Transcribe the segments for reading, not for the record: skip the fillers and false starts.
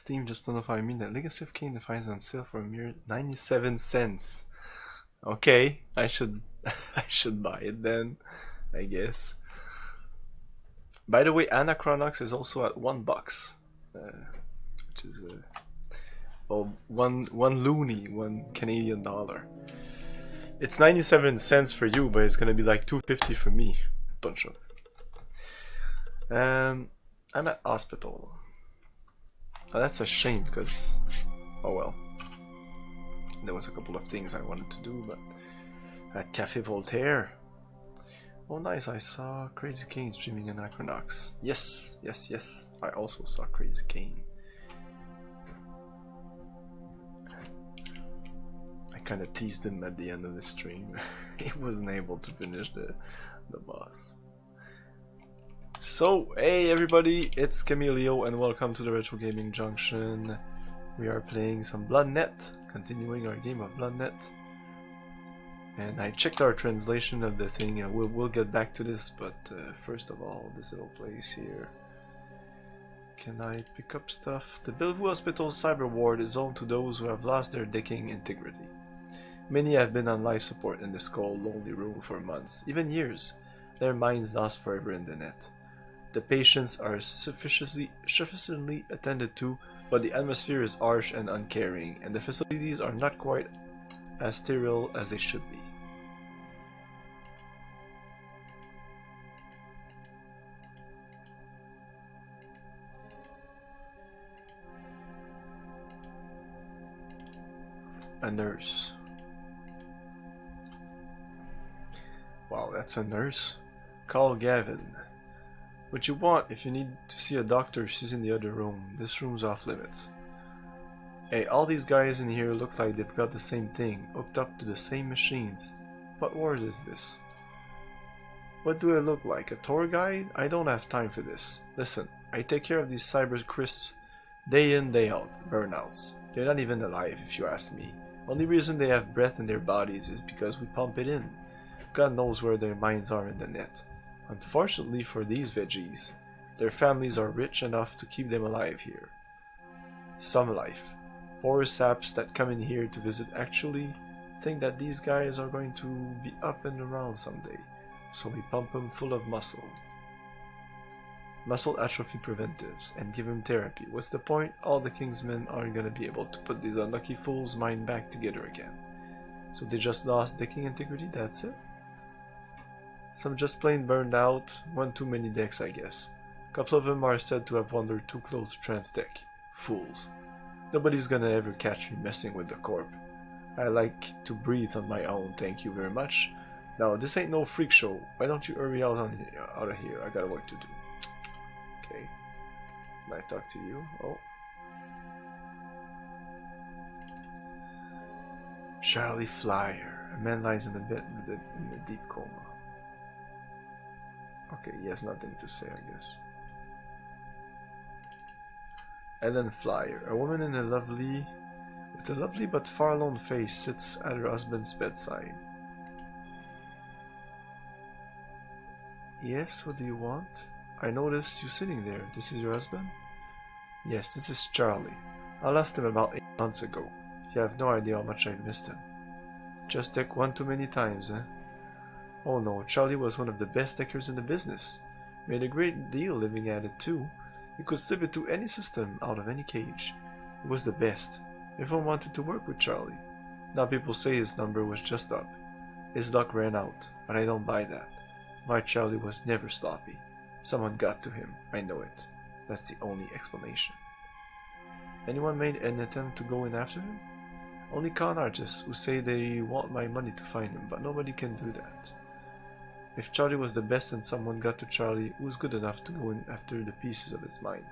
Steam just notified me that Legacy of Kain Defiance on sale for a mere 97 cents. Okay, I should I should buy it then, I guess. By the way, Anachronox is also at $1, which is well, one loony, $1 Canadian. It's 97 cents for you, but it's gonna be like $2.50 for me. Bunch of. I'm at hospital. Oh, that's a shame because, oh well. There was a couple of things I wanted to do, but at Cafe Voltaire. Oh nice, I saw Crazy Kane streaming in Anachronox. Yes, yes, yes. I also saw Crazy Kane. I kinda teased him at the end of the stream. He wasn't able to finish the boss. So, hey everybody, it's Camilio and welcome to the Retro Gaming Junction. We are playing some Bloodnet, continuing our game of Bloodnet. And I checked our translation of the thing, and we'll get back to this, but first of all, this little place here. Can I pick up stuff? The Bellevue Hospital's cyber ward is home to those who have lost their decaying integrity. Many have been on life support in this cold, lonely room for months, even years, their minds lost forever in the net. The patients are sufficiently attended to, but the atmosphere is harsh and uncaring, and the facilities are not quite as sterile as they should be. A nurse. Wow, that's a nurse. Call Gavin. What you want? If you need to see a doctor, she's in the other room. This room's off limits. Hey, all these guys in here look like they've got the same thing, hooked up to the same machines. What ward is this? What do I look like? A tour guide? I don't have time for this. Listen, I take care of these cyber crisps day in, day out, burnouts. They're not even alive, if you ask me. Only reason they have breath in their bodies is because we pump it in. God knows where their minds are in the net. Unfortunately for these veggies, their families are rich enough to keep them alive here. Some life. Poor saps that come in here to visit actually think that these guys are going to be up and around someday, so we pump them full of muscle. Muscle atrophy preventives, and give him therapy. What's the point? All the Kingsmen aren't gonna be able to put these unlucky fools' mind back together again. So they just lost decking integrity, that's it? Some just plain burned out, one too many decks I guess. A couple of them are said to have wandered too close to Transdeck. Fools. Nobody's gonna ever catch me messing with the corp. I like to breathe on my own, thank you very much. Now this ain't no freak show, why don't you hurry out of here, I got work to do. Okay, can I talk to you? Oh. Charlie Flyer. A man lies in the bed in a deep coma. Okay, he has nothing to say, I guess. Ellen Flyer. A woman with a lovely but forlorn face sits at her husband's bedside. Yes, what do you want? I noticed you sitting there. This is your husband? Yes, this is Charlie. I lost him about 8 months ago. You have no idea how much I've missed him. Just decked one too many times, eh? Oh no, Charlie was one of the best deckers in the business. Made a great deal living at it too. He could slip it to any system out of any cage. He was the best. Everyone wanted to work with Charlie. Now people say his number was just up. His luck ran out, but I don't buy that. My Charlie was never sloppy. Someone got to him, I know it. That's the only explanation. Anyone made an attempt to go in after him? Only con artists who say they want my money to find him, but nobody can do that. If Charlie was the best and someone got to Charlie, who's good enough to go in after the pieces of his mind?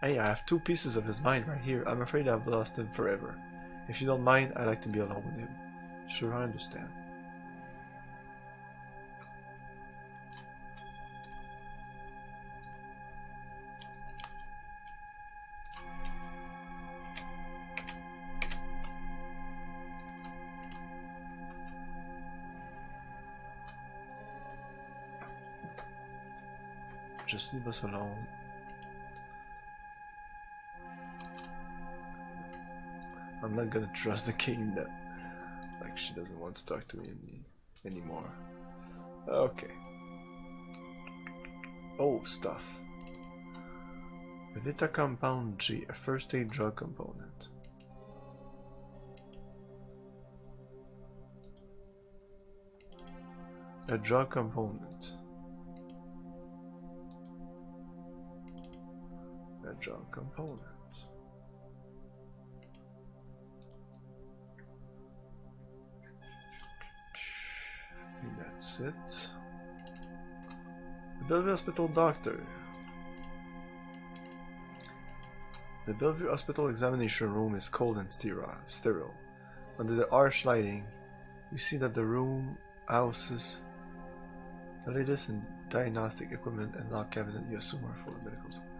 Hey, I have 2 pieces of his mind right here. I'm afraid I've lost him forever. If you don't mind, I'd like to be alone with him. Sure, I understand. Just leave us alone. I'm not gonna trust the game that, like, she doesn't want to talk to me anymore. Okay. Oh, stuff. Vita Compound G, a first aid drug component. A drug component. A drug component. I think that's it. The Bellevue Hospital doctor. The Bellevue Hospital examination room is cold and sterile. Under the harsh lighting, you see that the room houses the latest in diagnostic equipment and log cabinet you assume are full of medical supplies.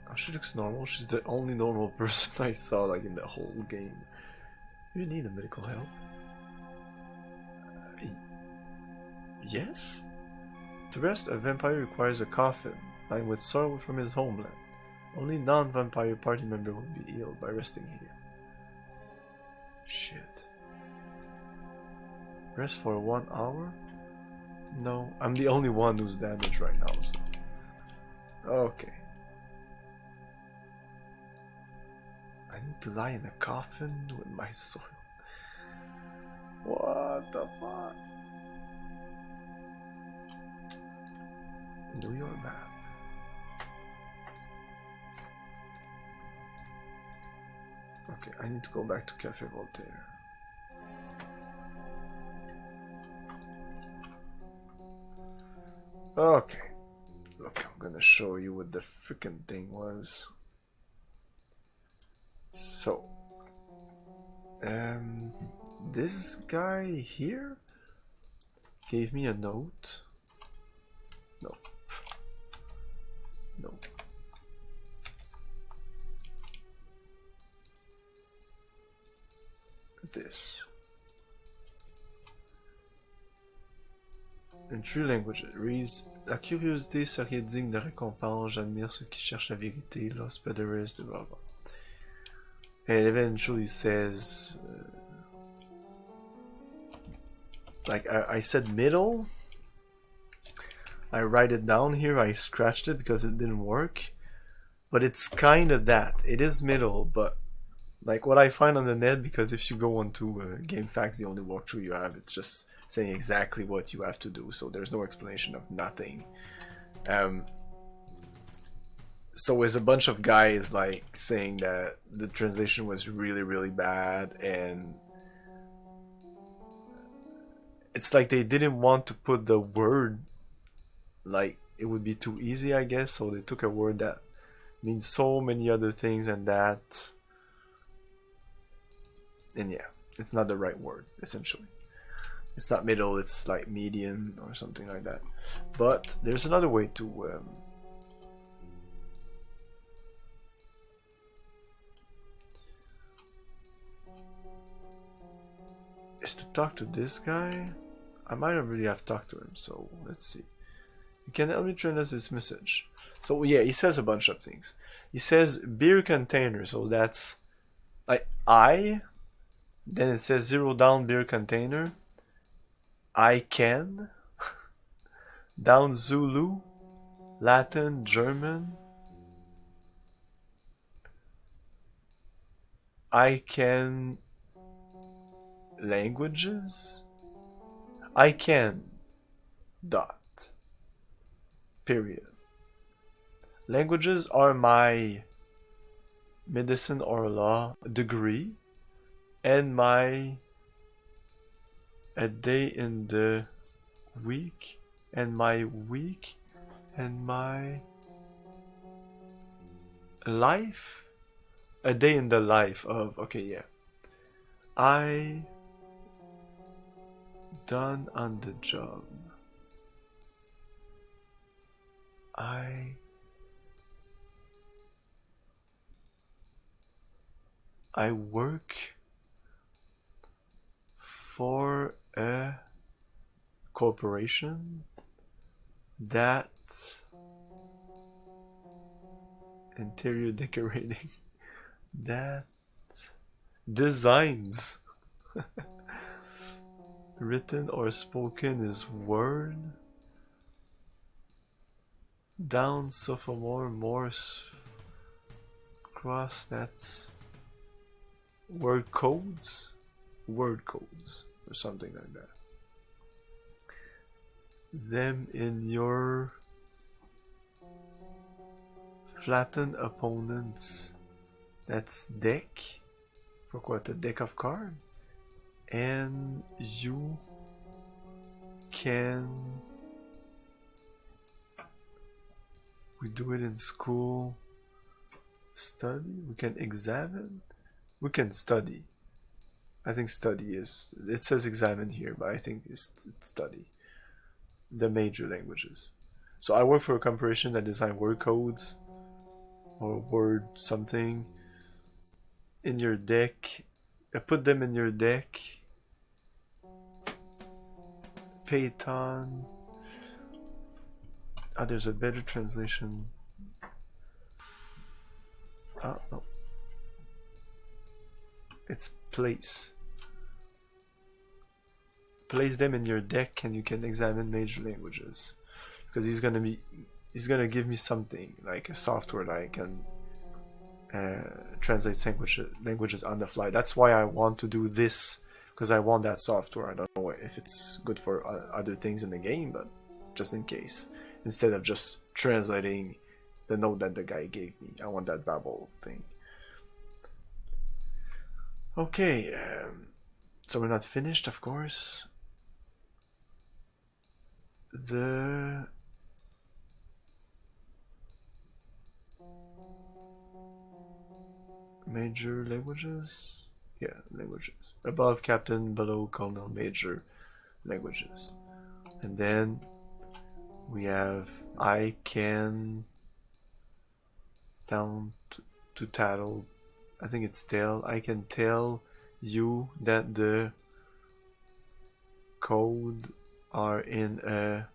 Oh, she looks normal. She's the only normal person I saw like in the whole game. You need a medical help? Yes? To rest, a vampire requires a coffin lined with sorrow from his homeland. Only non-vampire party member will be healed by resting here. Shit. Rest for 1 hour? No, I'm the only one who's damaged right now, so... Okay. I need to lie in a coffin with my soul. What the fuck? Do your map. Okay, I need to go back to Cafe Voltaire. Okay. Look, I'm gonna show you what the freaking thing was. So, this guy here gave me a note. No. No. This. In 3 languages, it reads: La curiosité serait digne de récompense, j'admire ceux qui cherchent la vérité, l'hospitalities, blah blah. And it eventually says, like I said middle. I write it down here, I scratched it because it didn't work. But it's kind of that. It is middle, but like what I find on the net, because if you go onto GameFAQs, the only walkthrough you have, it's just saying exactly what you have to do, so there's no explanation of nothing. So it's a bunch of guys like saying that the translation was really bad, and it's like they didn't want to put the word, like it would be too easy, I guess, so they took a word that means so many other things and that, and yeah, it's not the right word, essentially. It's not middle, it's like median or something like that. But there's another way to is to talk to this guy. I might already have talked to him, so let's see. You can help me translate this message. So yeah, he says a bunch of things. He says beer container, so that's like I, then it says 0 down beer container. I can, down Zulu, Latin, German. I can languages. I can dot period. Languages are my medicine or law degree and my a day in the week and my week and my life, a day in the life of, okay, yeah, I done on the job, I work for a corporation that Interior decorating. That. Designs. Written or spoken is word. Down sophomore Morse cross, that's word codes or something like that. Them in your flatten opponents, that's deck. For what, a deck of cards? And you can, we do it in school, study, we can examine, we can study. I think study is, it says examine here, but I think it's study the major languages. So I work for a corporation that design word codes or word something in your deck. Put them in your deck. Payton. Ah, there's a better translation. Oh, no. It's place. Place them in your deck and you can examine major languages. Because he's gonna give me something, like a software that I can translate languages on the fly. That's why I want to do this, because I want that software. I don't know if it's good for other things in the game, but just in case, instead of just translating the note that the guy gave me, I want that Babel thing. Okay, so we're not finished, of course. The major languages? Yeah, languages. Above captain, below colonel, major languages. And then we have I can down to tattle. I think it's tell. I can tell you that the code are in a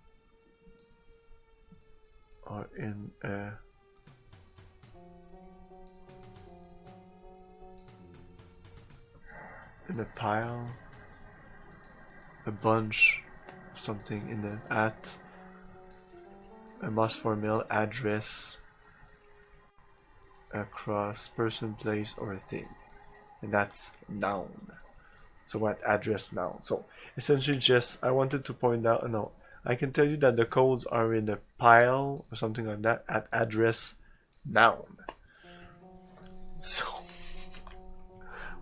pile, a bunch, something in the at, a must for mail address, across person, place, or thing, and that's noun. So what address noun? So essentially, just I wanted to point out. No, I can tell you that the codes are in the pile or something like that at address noun. So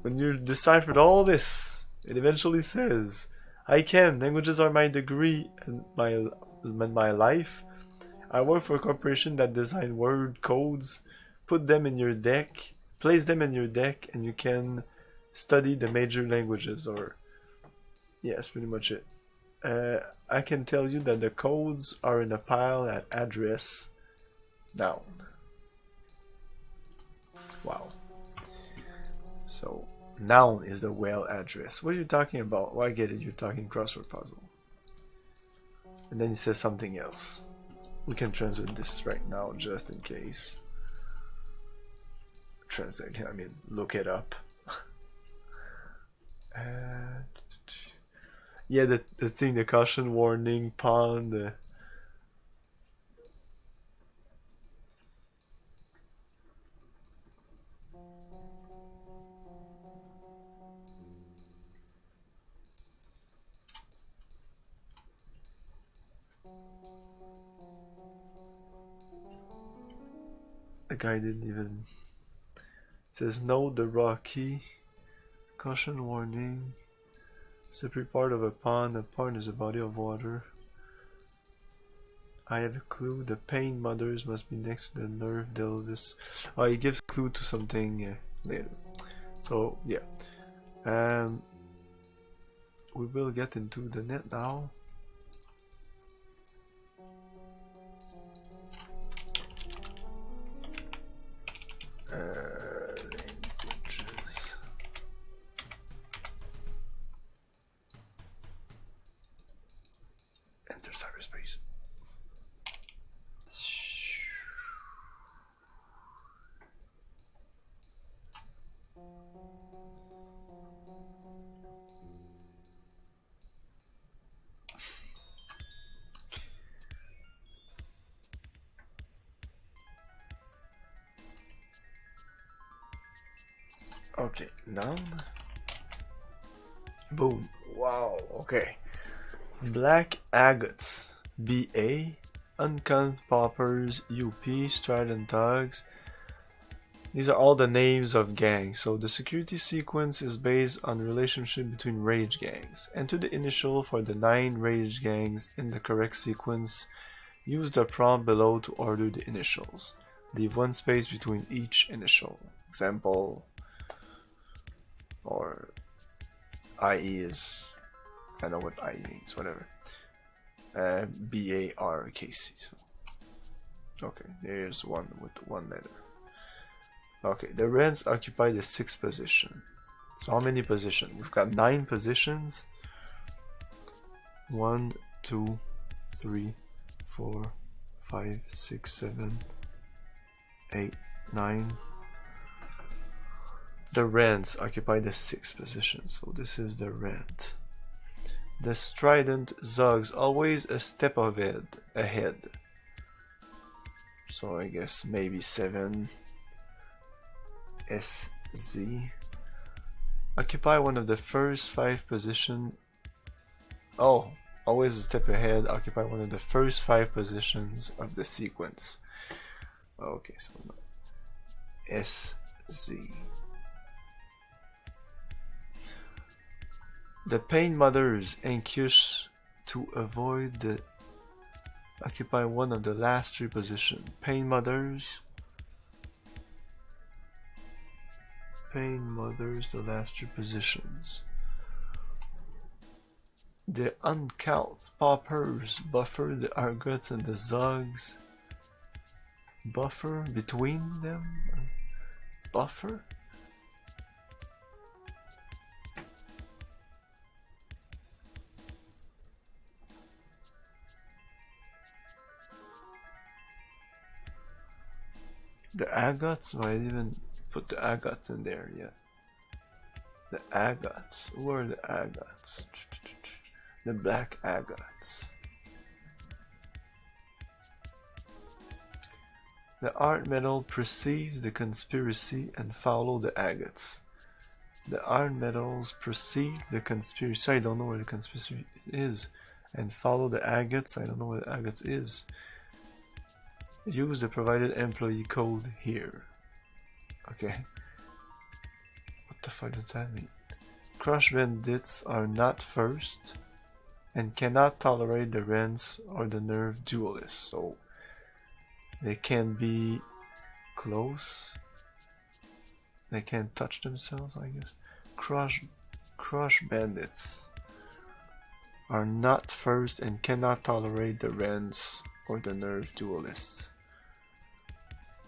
when you deciphered all this, it eventually says, I can, languages are my degree and my life. I work for a corporation that design word codes. Put them in your deck, place them in your deck, and you can study the major languages. Or yeah, that's pretty much it. I can tell you that the codes are in a pile at address noun. Wow. So noun is the whale address. What are you talking about? Well, I get it, you're talking crossword puzzle. And then he says something else. We can translate this right now just in case. Translate, I mean, look it up. Yeah, the thing, the caution warning, pawn, the guy didn't even. It says no, the rocky, caution warning, separate part of a pond. A pond is a body of water. I have a clue. The pain mothers must be next to the nerve delvis. Oh, he gives clue to something later. So yeah, we will get into the net now. Languages. Enter cyberspace. Okay, now. Boom. Wow, okay. Black agates. BA. Uncut poppers. UP. Strident dogs. These are all the names of gangs, so the security sequence is based on the relationship between rage gangs. Enter the initial for the 9 rage gangs in the correct sequence. Use the prompt below to order the initials. Leave one space between each initial. Example, or IE is, I know what IE means, whatever. BARKC. So. Okay, there's one with one letter. Okay, the Reds occupy the 6th position. So how many positions? We've got 9 positions. 1, 2, 3, 4, 5, 6, 7, 8, 9. The Reds occupy the 6th position, so this is the red. The Strident Zugs always a step ahead. So I guess maybe 7. SZ. Occupy one of the first 5 positions. Oh, always a step ahead. Occupy one of the first 5 positions of the sequence. Okay, so SZ. The Pain Mothers anxious to avoid the occupy one of the last 3 positions. Pain Mothers. Pain Mothers, the last 3 positions. The Uncut Poppers buffer the Argots and the Zugs. Buffer between them? Buffer? The Agots? Oh, I didn't even put the Agots in there yet. The Agots. Who are the Agots? The Black Agots. The art medal precedes the conspiracy and follow the Agots. The art medals precedes the conspiracy. I don't know where the conspiracy is. And follow the Agots. I don't know where the Agots is. Use the provided employee code here. Okay. What the fuck does that mean? Crush bandits are not first and cannot tolerate the rents or the nerve duelists, so they can be close. They can't touch themselves, I guess. Crush bandits are not first and cannot tolerate the rents or the nerve duelists.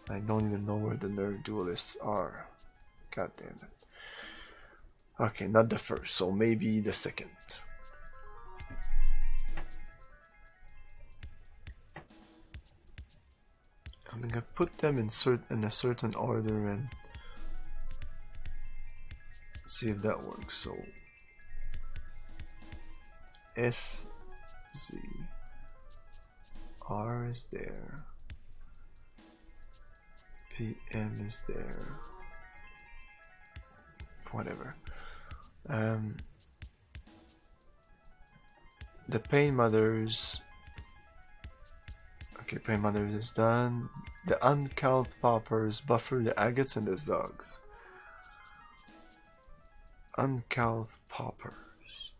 I don't even know where the nerve duelists are. God damn it. Okay, not the first, so maybe the second. I'm gonna put them in a certain order and see if that works. So S Z R is there. PM is there. Whatever. The Pain Mothers. Okay, Pain Mothers is done. The Uncut Poppers buffer the Agates and the Zugs. Uncut Poppers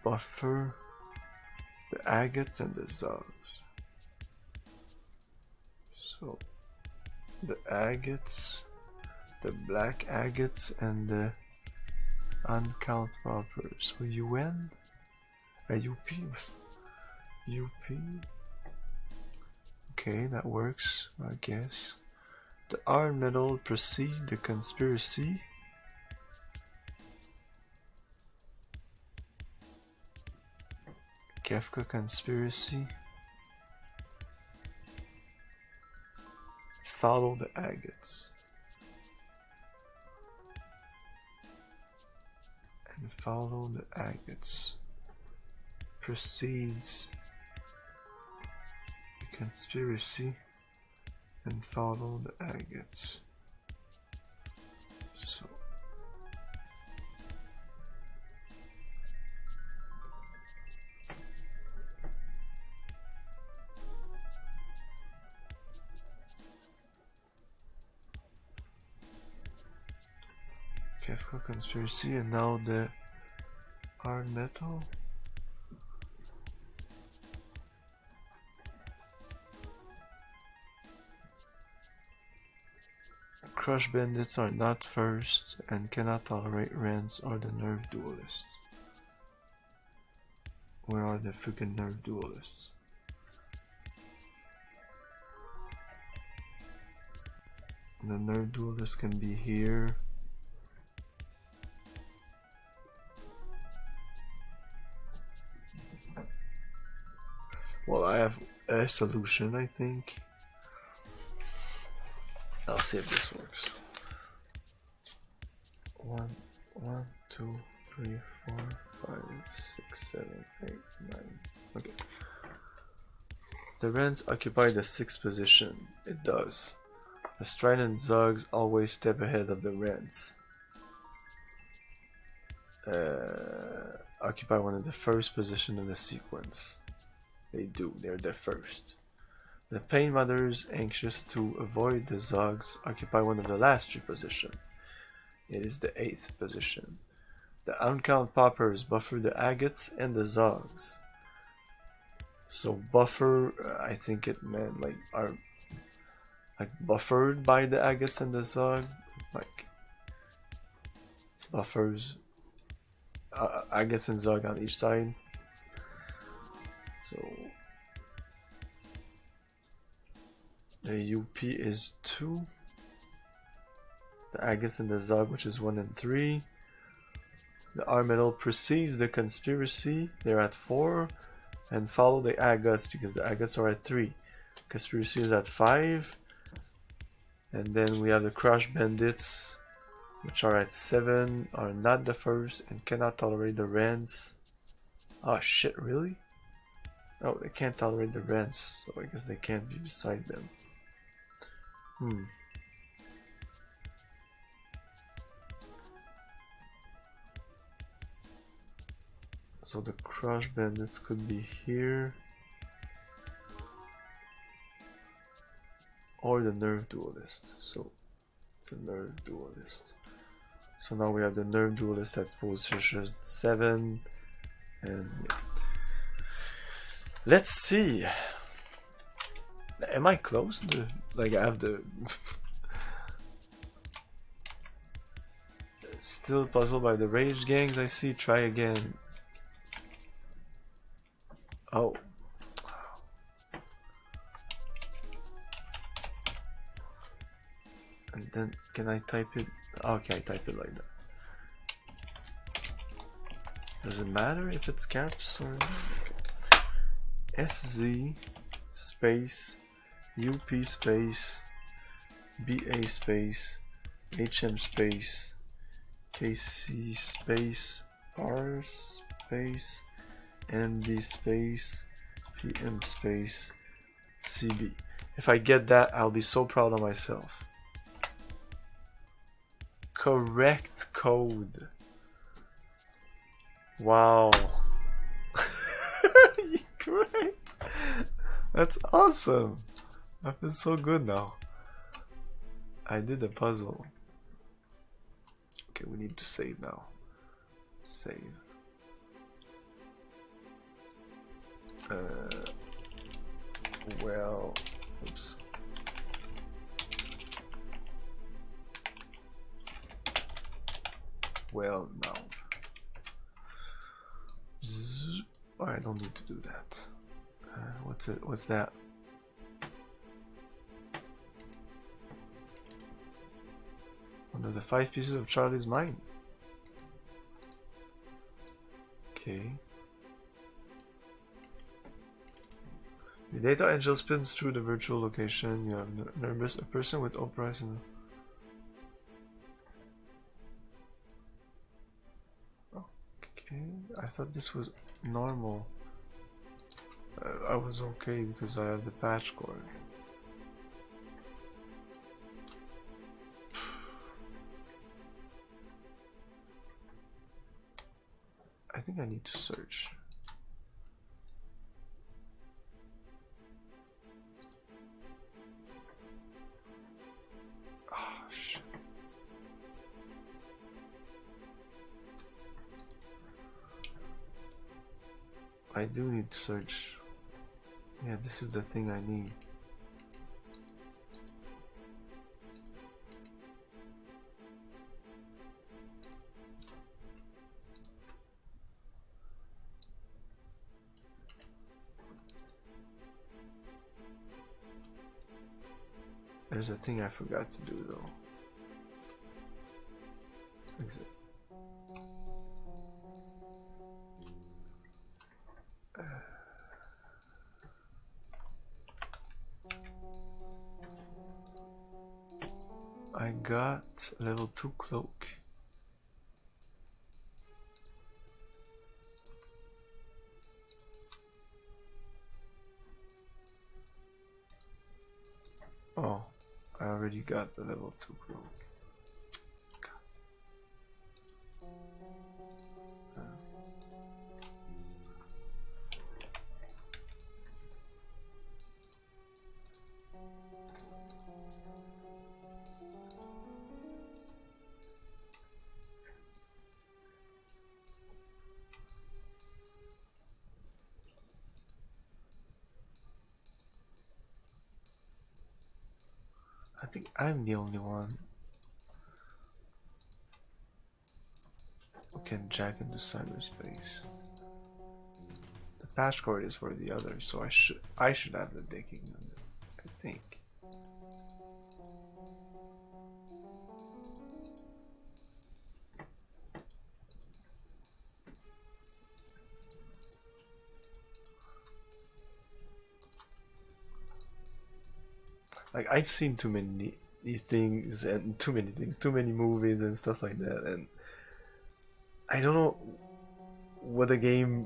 buffer the Agates and the Zugs. So the Agates, the Black Agates, and the Uncut Poppers. Were UN? UP? UP? Okay, that works, I guess. The Iron Medal precede the conspiracy. Kafka conspiracy. Follow the Agates. And follow the Agates. Precedes the conspiracy and follow the Agates. Okay, for conspiracy, and now the hard metal. Crush bandits are not first and cannot tolerate rents or the nerve duelists. Where are the freaking nerve duelists? The nerve duelist can be here. Well, I have a solution, I think. I'll see if this works. 1, 2, 3, 4, 5, 6, 7, 8, 9. Okay. The Rens occupy the 6th position. It does. The Strident Zugs always step ahead of the Rens. Occupy one of the first position in the sequence. They do, they're the first. The Pain Mothers, anxious to avoid the Zogs, occupy one of the last 3 positions. It is the 8th position. The Uncut Poppers buffer the Agates and the Zogs. So buffer, I think it meant like are like buffered by the Agates and the Zog, like buffers Agates and Zog on each side. So the UP is 2. The Agates and the Zog, which is 1 and 3. The Armetal precedes the Conspiracy, they're at 4. And follow the Agates because the Agates are at 3. Conspiracy is at 5. And then we have the Crush Bandits, which are at 7, are not the first and cannot tolerate the Rents. Oh shit, really? Oh, they can't tolerate the Rents, so I guess they can't be beside them. So the Crush Bandits could be here. Or the Nerve Duelist. So the Nerve Duelist. So now we have the Nerve Duelist at position 7. And yeah. Let's see. Am I close to like I have the still puzzled by the rage gangs I see. Try again. Oh. And then can I type it? Okay, I type it like that. Does it matter if it's caps or okay. SZ space UP space BA space HM space KC space R space ND space PM space CB. If I get that, I'll be so proud of myself. Correct code. Wow. Great. That's awesome. I feel so good now. I did the puzzle. Okay, we need to save now. Save. Well, oops. Well, now. Oh, I don't need to do that. What's it? What's that? One of the 5 pieces of Charlie's mind. Okay. The data angel spins through the virtual location. You have nervous a person with uprise and okay. I thought this was normal. I was okay because I have the patch cord. I think I need to search. Oh shit. I do need to search. Yeah, this is the thing I need. There's a thing I forgot to do though. Exit. I got level 2 cloak. Oh, I already got the level 2 cloak. I think I'm the only one who can jack into cyberspace. The patch cord is for the others, so I should have the digging on it, I think. Like, I've seen too many things and too many movies and stuff like that, and I don't know what the game,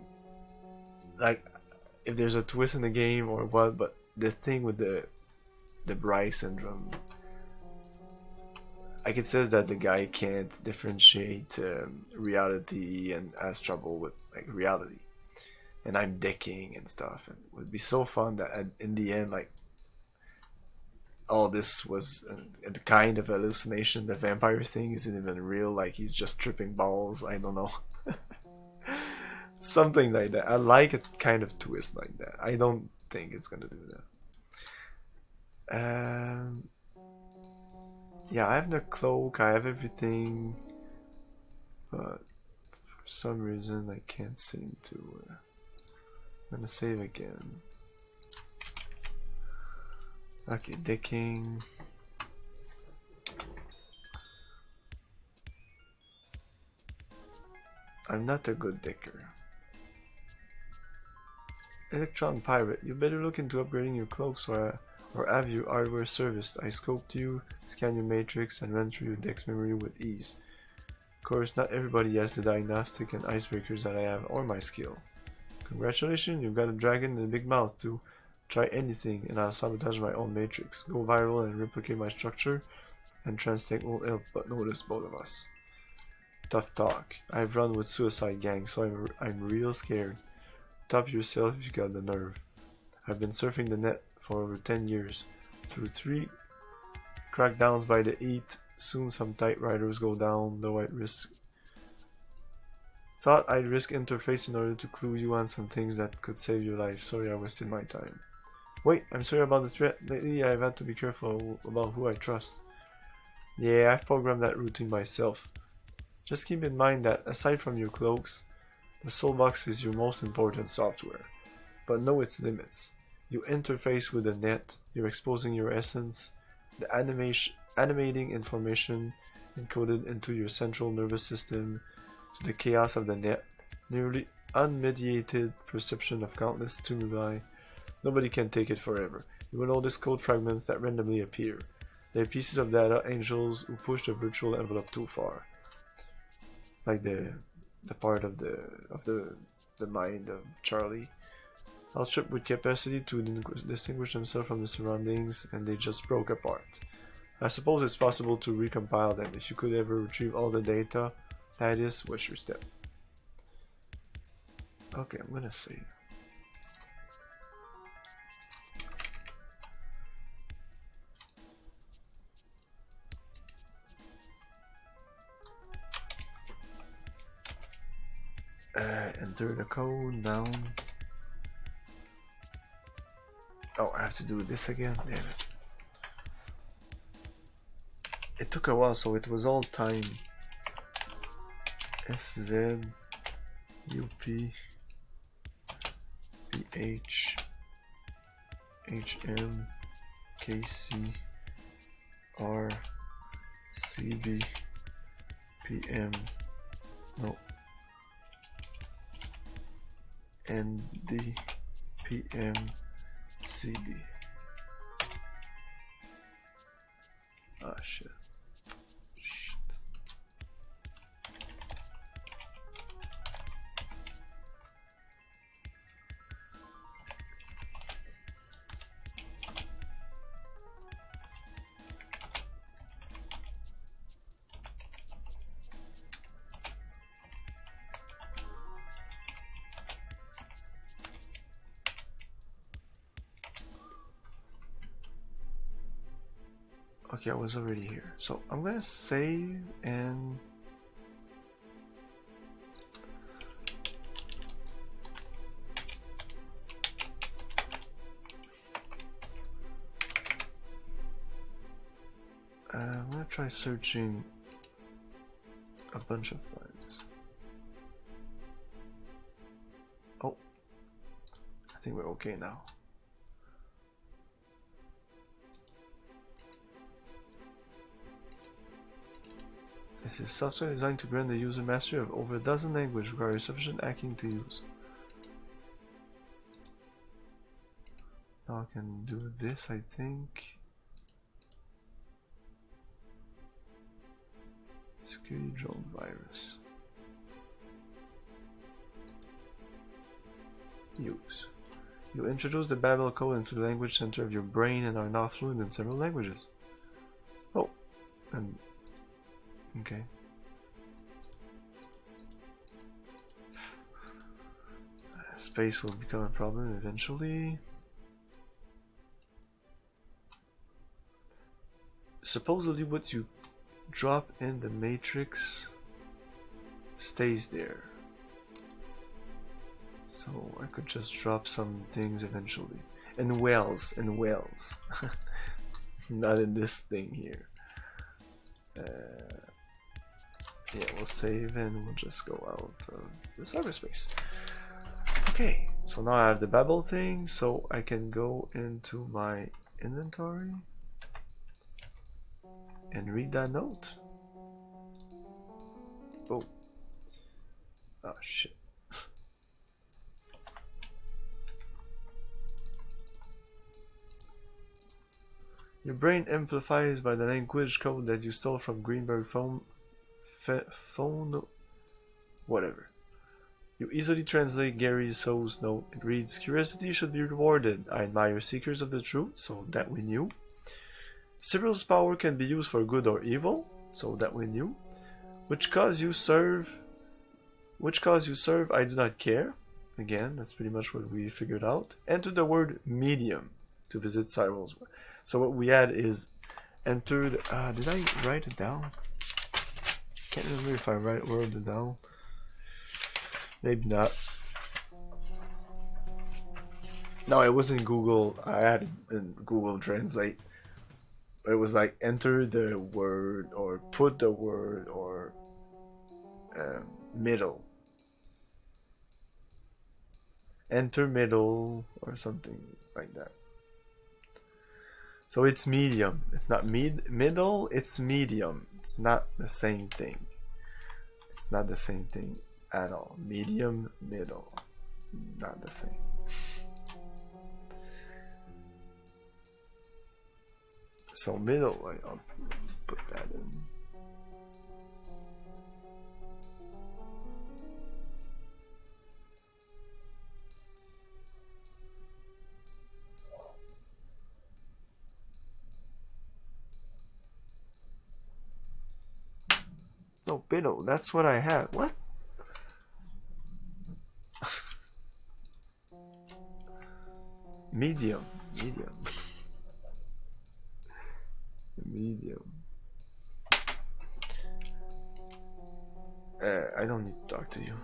like, if there's a twist in the game or what, but the thing with the Bryce syndrome, like, it says that the guy can't differentiate reality and has trouble with like reality, and I'm dicking and stuff, and it would be so fun that in the end, like, all this was a kind of hallucination. The vampire thing isn't even real, like he's just tripping balls. I don't know. Something like that. I like a kind of twist like that. I don't think it's gonna do that. Yeah, I have the cloak, I have everything, but for some reason I can't seem to. I'm gonna save again. Okay, dicking. I'm not a good dicker. Electron Pirate, you better look into upgrading your cloaks or have your hardware serviced. I scoped you, scanned your matrix, and ran through your dex memory with ease. Of course, not everybody has the diagnostic and icebreakers that I have, or my skill. Congratulations, you've got a dragon and a big mouth too. Try anything and I'll sabotage my own matrix, go viral and replicate my structure, and Transtech won't help but notice both of us. Tough talk. I've run with suicide gangs, so I'm real scared. Top yourself if you got the nerve. I've been surfing the net for over 10 years. Through 3 crackdowns by the 8, soon some tight riders go down, though Thought I'd risk interface in order to clue you on some things that could save your life. Sorry I wasted my time. Wait, I'm sorry about the threat. Lately I've had to be careful about who I trust. Yeah, I've programmed that routine myself. Just keep in mind that, aside from your cloaks, the Soulbox is your most important software. But know its limits. You interface with the net, you're exposing your essence, the animating information encoded into your central nervous system, to the chaos of the net, nearly unmediated perception of countless stimuli. Nobody can take it forever. You will notice code fragments that randomly appear. They're pieces of data angels who push the virtual envelope too far. Like the part of the mind of Charlie. Outstripped with capacity to distinguish themselves from the surroundings, and they just broke apart. I suppose it's possible to recompile them. If you could ever retrieve all the data, Thaddeus, what's your step? Okay, I'm gonna save. Enter the code down. have to do this again, damn it. It took a while, so it was all time. SZ UP PH HM KC R CB PM no ND PM CB. Ah shit. Okay, I was already here. So I'm gonna save and I'm gonna try searching a bunch of times. Oh, I think we're okay now. This is software designed to grant the user mastery of over a dozen languages, requires sufficient hacking to use. Now I can do this, I think. Security drone virus. Use. You introduce the Babel code into the language center of your brain and are now fluent in several languages. Oh, and okay. Space will become a problem eventually. Supposedly what you drop in the matrix stays there. So I could just drop some things eventually. And wells, and wells. Not in this thing here. Yeah, we'll save and we'll just go out of the cyberspace. Okay, so now I have the Babel thing, so I can go into my inventory and read that note. Oh. Oh shit. Your brain amplifies by the language code that you stole from Greenberg phone, whatever. You easily translate Gary So's note. It reads, "Curiosity should be rewarded. I admire seekers of the truth," so that we knew. Cyril's power can be used for good or evil, so that we knew. Which cause you serve, I do not care. Again, that's pretty much what we figured out. Enter the word medium to visit Cyril's. So what we had is enter the, did I write it down? Can't remember if I wrote it down. Maybe not. No, it was in Google. I had it in Google Translate. It was like enter the word or put the word or middle. Enter middle or something like that. So it's medium. It's not middle, it's medium. It's not the same thing. It's not the same thing at all. Medium, middle. Not the same. So middle, I'll put that in. No, middle, that's what I had. What? Medium. Medium. I don't need to talk to you.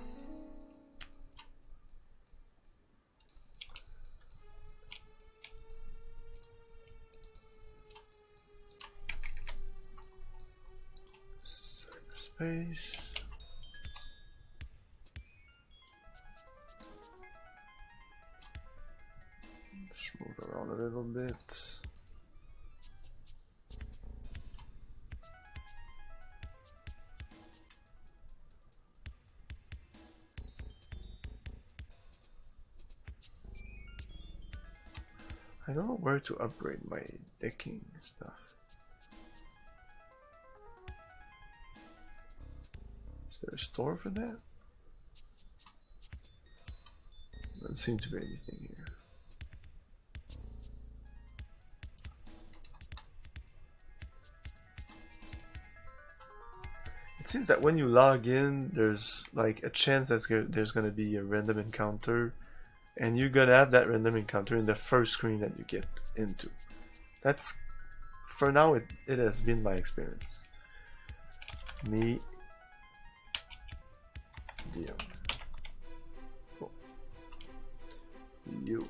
Cyberspace. Just move around a little bit. I don't know where to upgrade my decking stuff. Is there a store for that? Doesn't seem to be anything here. It seems that when you log in, there's like a chance that there's gonna be a random encounter, and you're gonna have that random encounter in the first screen that you get into. That's, for now, it has been my experience. Me, DM. Oh. You.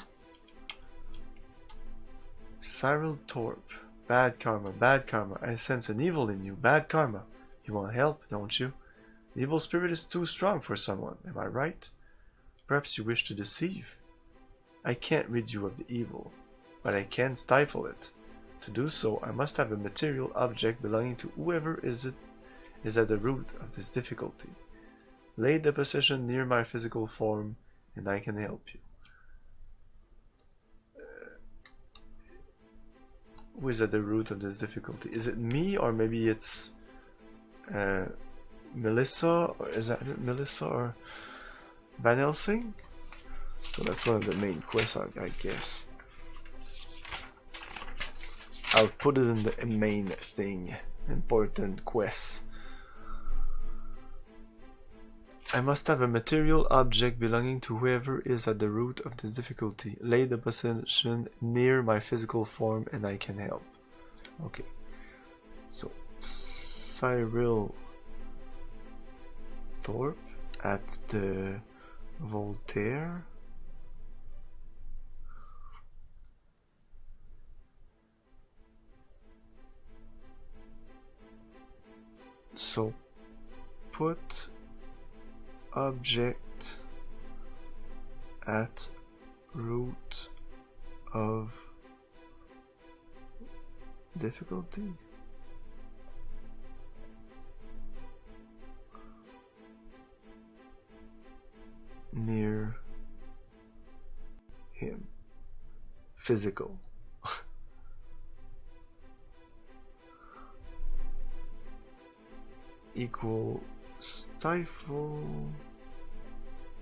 Cyril Torp. Bad karma, bad karma. I sense an evil in you. Bad karma. You want help, don't you? The evil spirit is too strong for someone, am I right? Perhaps you wish to deceive. I can't rid you of the evil, but I can stifle it. To do so, I must have a material object belonging to whoever is at the root of this difficulty. Lay the possession near my physical form, and I can help you. Who is at the root of this difficulty? Is it me, or maybe it's Melissa? Or is that Melissa or Van Helsing? So that's one of the main quests, I guess. I'll put it in the main thing. Important quests. I must have a material object belonging to whoever is at the root of this difficulty. Lay the possession near my physical form and I can help. Okay. So, Cyril Thorpe at the Voltaire. So, put object at root of difficulty. Near him. Physical. Equal stifle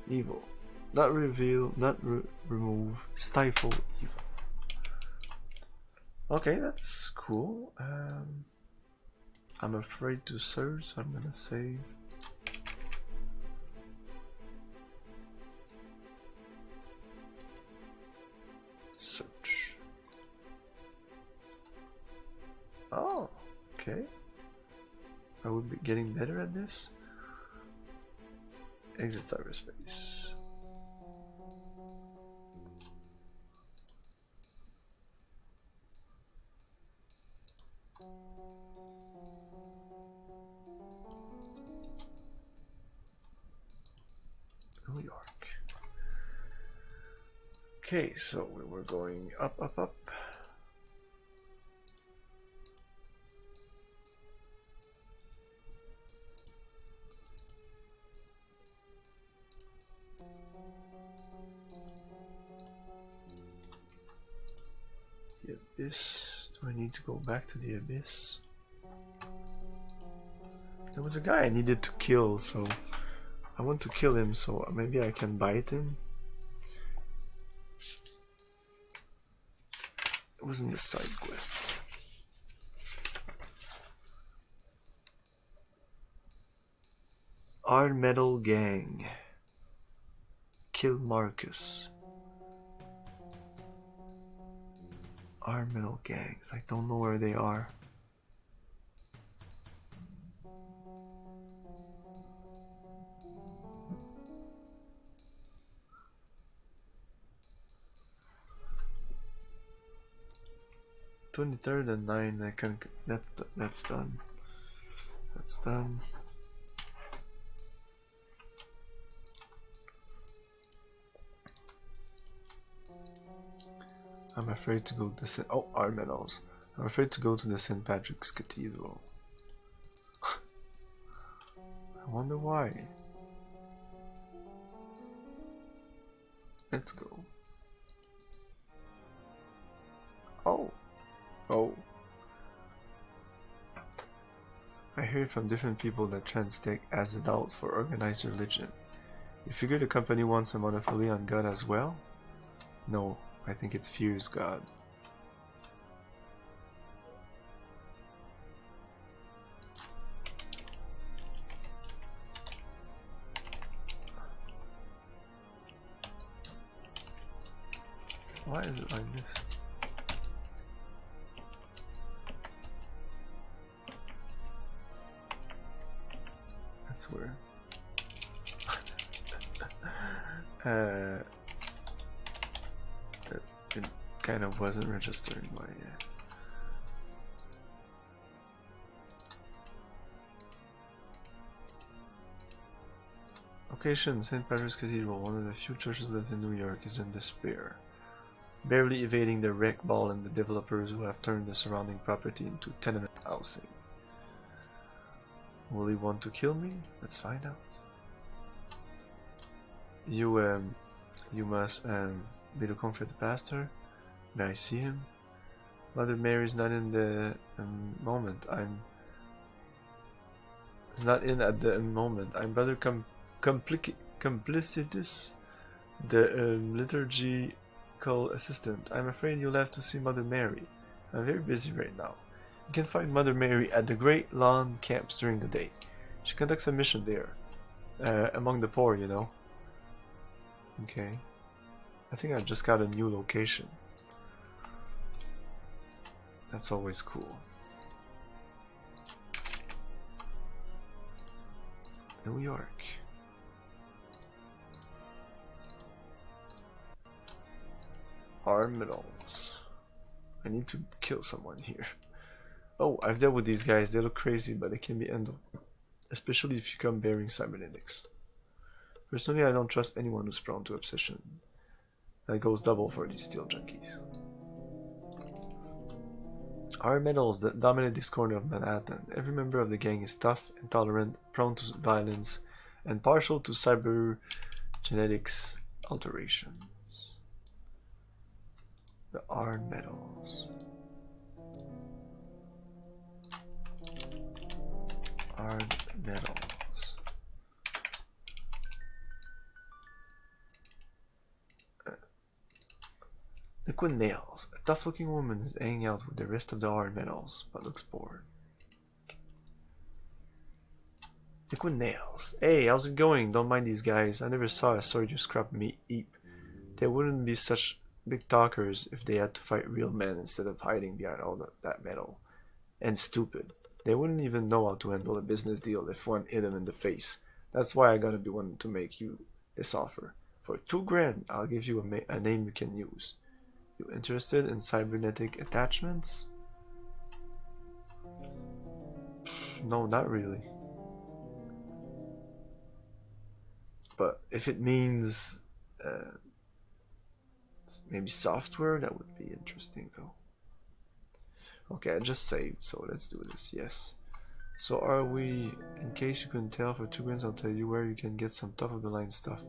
evil. Not reveal, not remove, stifle evil. Okay, that's cool. I'm afraid to search, so I'm gonna save. Search. Oh, okay. I would be getting better at this. Exit cyberspace. New York. Okay, so we were going up, up, up. The abyss. Do I need to go back to the abyss? There was a guy I needed to kill, so I want to kill him, so maybe I can bite him. It was in the side quests. Our Metal Gang. Kill Marcus. Our Metal Gangs. I don't know where they are. #23 and 9. I can. That's done. That's done. I'm afraid to go to the our medals. I'm afraid to go to the St. Patrick's Cathedral. I wonder why. Let's go. Oh. Oh. I hear from different people that trans take as it out for organized religion. You figure the company wants a monopoly on God as well? No, I think it fears God. Why is it like this? That's weird. It kind of wasn't registering my location. St. Patrick's Cathedral, one of the few churches left in New York, is in despair, barely evading the wreck ball and the developers who have turned the surrounding property into tenement housing. Will he want to kill me? Let's find out. You must be looking for the pastor. May I see him? Mother Mary's not in the moment. I'm not in at the moment. I'm brother complicitous, the liturgical assistant. I'm afraid you'll have to see Mother Mary. I'm very busy right now. You can find Mother Mary at the Great Lawn Camps during the day. She conducts a mission there, among the poor, you know. Okay. I think I just got a new location. That's always cool. New York. Armadillos. I need to kill someone here. Oh, I've dealt with these guys. They look crazy, but they can be handled. Especially if you come bearing cybernetics. Personally, I don't trust anyone who's prone to obsession. That goes double for these steel junkies. Our metals that dominate this corner of Manhattan. Every member of the gang is tough, intolerant, prone to violence, and partial to cybergenetics alterations. The iron metals. Iron metals. Liquid nails. A tough-looking woman is hanging out with the rest of the iron metals, but looks bored. Liquid nails. Hey, how's it going? Don't mind these guys. I never saw a sword you scrap meat eat. They wouldn't be such big talkers if they had to fight real men instead of hiding behind all that metal. And stupid. They wouldn't even know how to handle a business deal if one hit them in the face. That's why I gotta be one to make you this offer. For $2,000, I'll give you a name you can use. You interested in cybernetic attachments? No, not really. But if it means maybe software, that would be interesting though. Okay, I just saved, so let's do this. Yes. So are we, in case you couldn't tell, for $2,000 I'll tell you where you can get some top of the line stuff.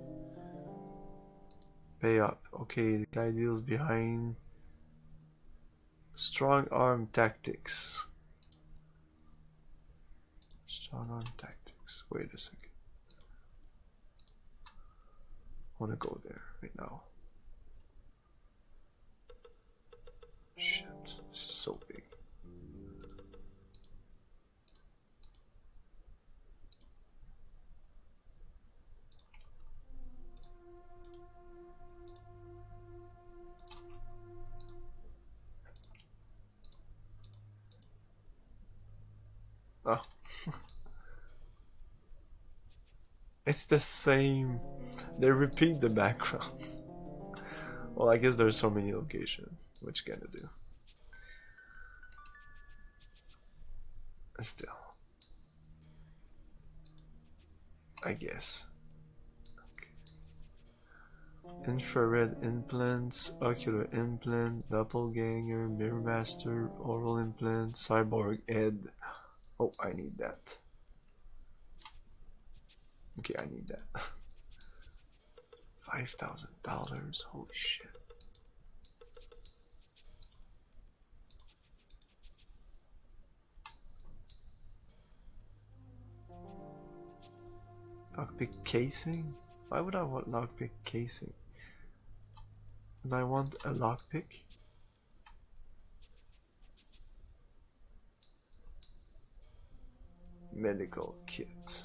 Pay up. Okay, the guy deals behind strong arm tactics. Strong arm tactics. Wait a second. I wanna go there right now. Shit, this is so big. Oh. It's the same. They repeat the backgrounds. Well, I guess there's so many locations. What you gonna do? Still. I guess. Okay. Infrared implants, ocular implant, doppelganger, mirror master, oral implant, cyborg head. Oh, I need that. Okay, I need that. $5,000. Holy shit. Lockpick casing? Why would I want lockpick casing? And I want a lockpick? Medical kit.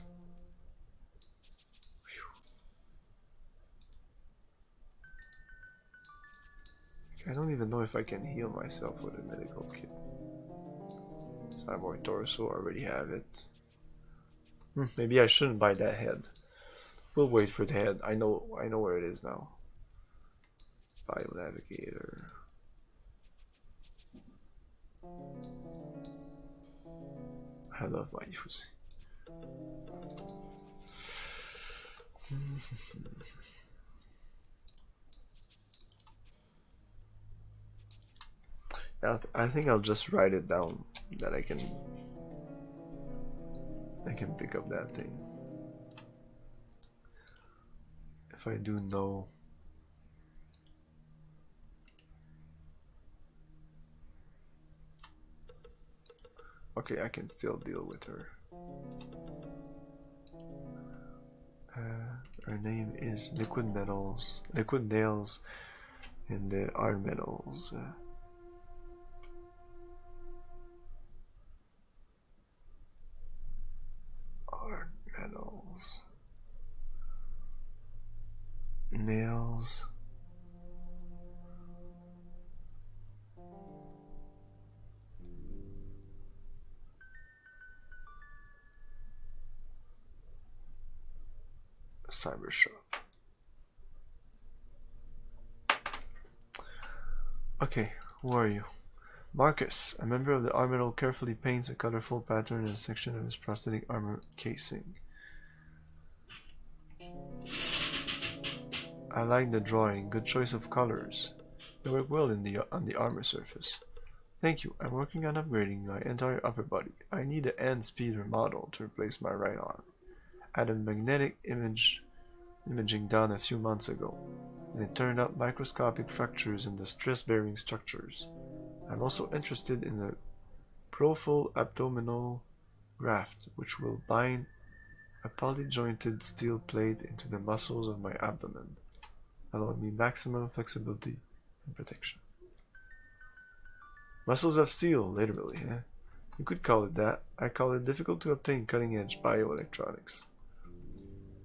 I don't even know if I can heal myself with a medical kit. Cyborg torso, already have it. Maybe I shouldn't buy that head. We'll wait for the head. I know where it is now. Bio navigator. I love my use. I think I'll just write it down that I can pick up that thing. If I do know. Okay, I can still deal with her. Her name is Liquid Nails, and the Iron Metals. Iron Metals. Nails. Cyber shop. Okay, who are you? Marcus, a member of the Armadillo, carefully paints a colorful pattern in a section of his prosthetic armor casing. I like the drawing. Good choice of colors. They work well on the armor surface. Thank you. I'm working on upgrading my entire upper body. I need a hand speeder model to replace my right arm. I had a magnetic imaging done a few months ago, and it turned up microscopic fractures in the stress-bearing structures. I'm also interested in a profile abdominal graft, which will bind a polyjointed steel plate into the muscles of my abdomen, allowing me maximum flexibility and protection. Muscles of steel, literally, eh? You could call it that. I call it difficult to obtain cutting-edge bioelectronics.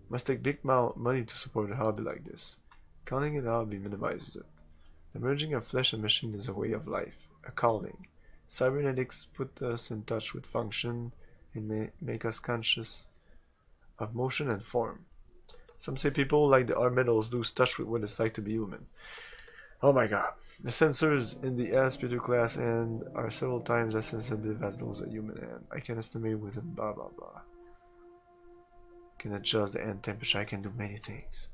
Must take big money to support a hobby like this. Counting it a hobby minimizes it. The merging of flesh and machine is a way of life, a calling. Cybernetics put us in touch with function and make us conscious of motion and form. Some say people like the Armadillos lose touch with what it's like to be human. Oh my god. The sensors in the aspirator class hand are several times as sensitive as those at human hand. I can estimate within blah blah blah. I can adjust the hand temperature. I can do many things.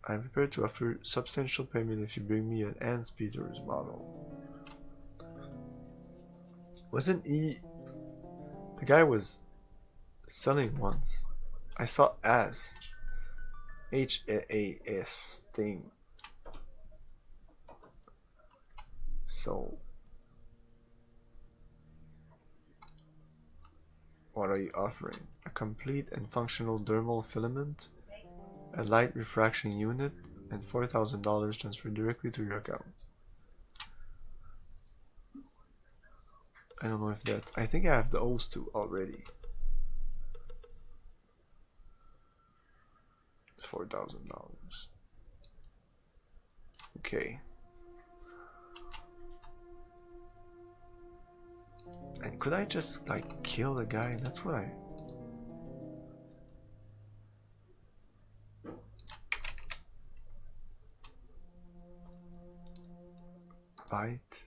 I'm prepared to offer substantial payment if you bring me an hand speeder's model. Wasn't he... The guy was selling once. I saw as HAAS thing. So what are you offering? A complete and functional dermal filament, a light refraction unit, and $4,000 transferred directly to your account. I don't know if that... I think I have those two already. $4,000. Okay. And could I just like kill the guy? That's what I... Bite.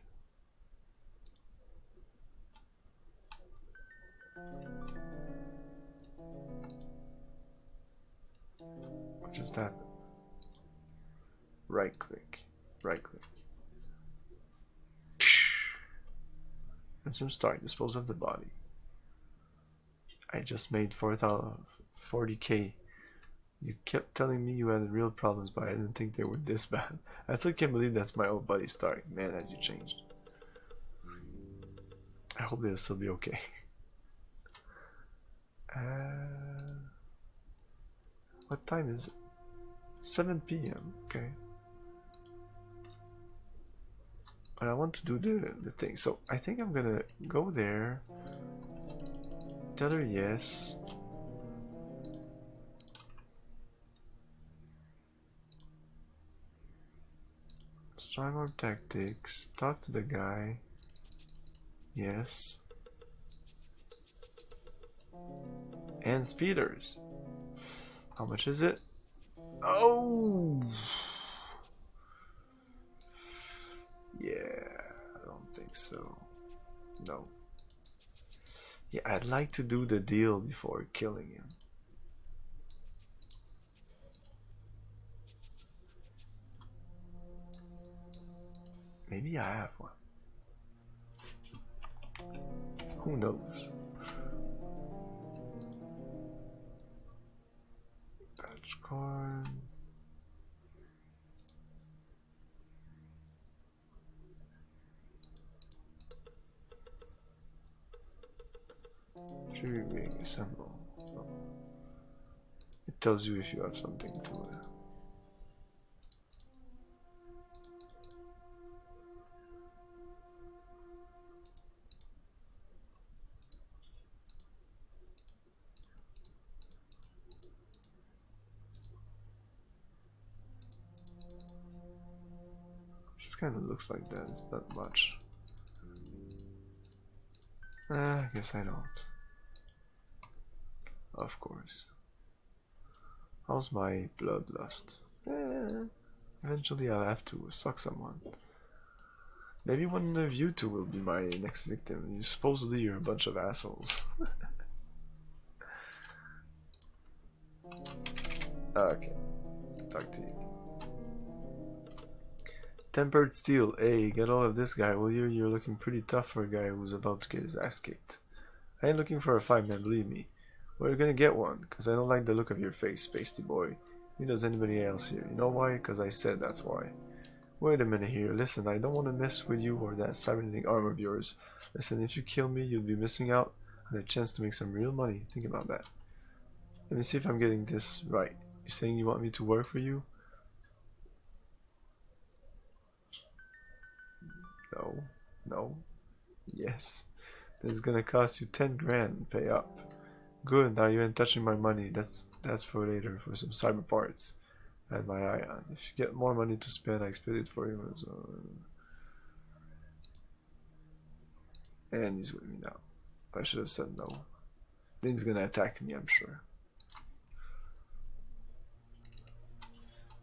just happened? Right click. Right click. And some start. Dispose of the body. I just made 40k. You kept telling me you had real problems, but I didn't think they were this bad. I still can't believe that's my old buddy Stark. Man, that you changed. I hope they'll still be okay. What time is it? 7 p.m. Okay. But I want to do the thing, so I think I'm gonna go there. Tell her yes. Stronghold tactics. Talk to the guy. Yes. And speeders. How much is it? Oh! Yeah, I don't think so. No. Yeah, I'd like to do the deal before killing him. Maybe I have one. Who knows? Patch corn. Tree ring assemble. Oh. It tells you if you have something to it. Just kind of looks like that. It's not much. I guess I don't. Of course. How's my bloodlust? Eventually I'll have to suck someone. Maybe one of you two will be my next victim. You supposedly you're a bunch of assholes. Okay. Talk to you. Tempered steel. Hey, get all of this guy, will you? You're looking pretty tough for a guy who's about to get his ass kicked. I ain't looking for a fight, man, believe me. Well, you're gonna get one, because I don't like the look of your face, pasty boy. Neither does anybody else here. You know why? Because I said that's why. Wait a minute here. Listen, I don't want to mess with you or that cybernetic arm of yours. Listen, if you kill me, you'll be missing out on a chance to make some real money. Think about that. Let me see if I'm getting this right. You're saying you want me to work for you? No. No. Yes. That's gonna cost you 10 grand. Pay up. Good, now you ain't touching my money. That's for later, for some cyber parts. I had my eye on. If you get more money to spend, I expect it for you. So... And he's with me now. I should have said no. Then he's gonna attack me, I'm sure.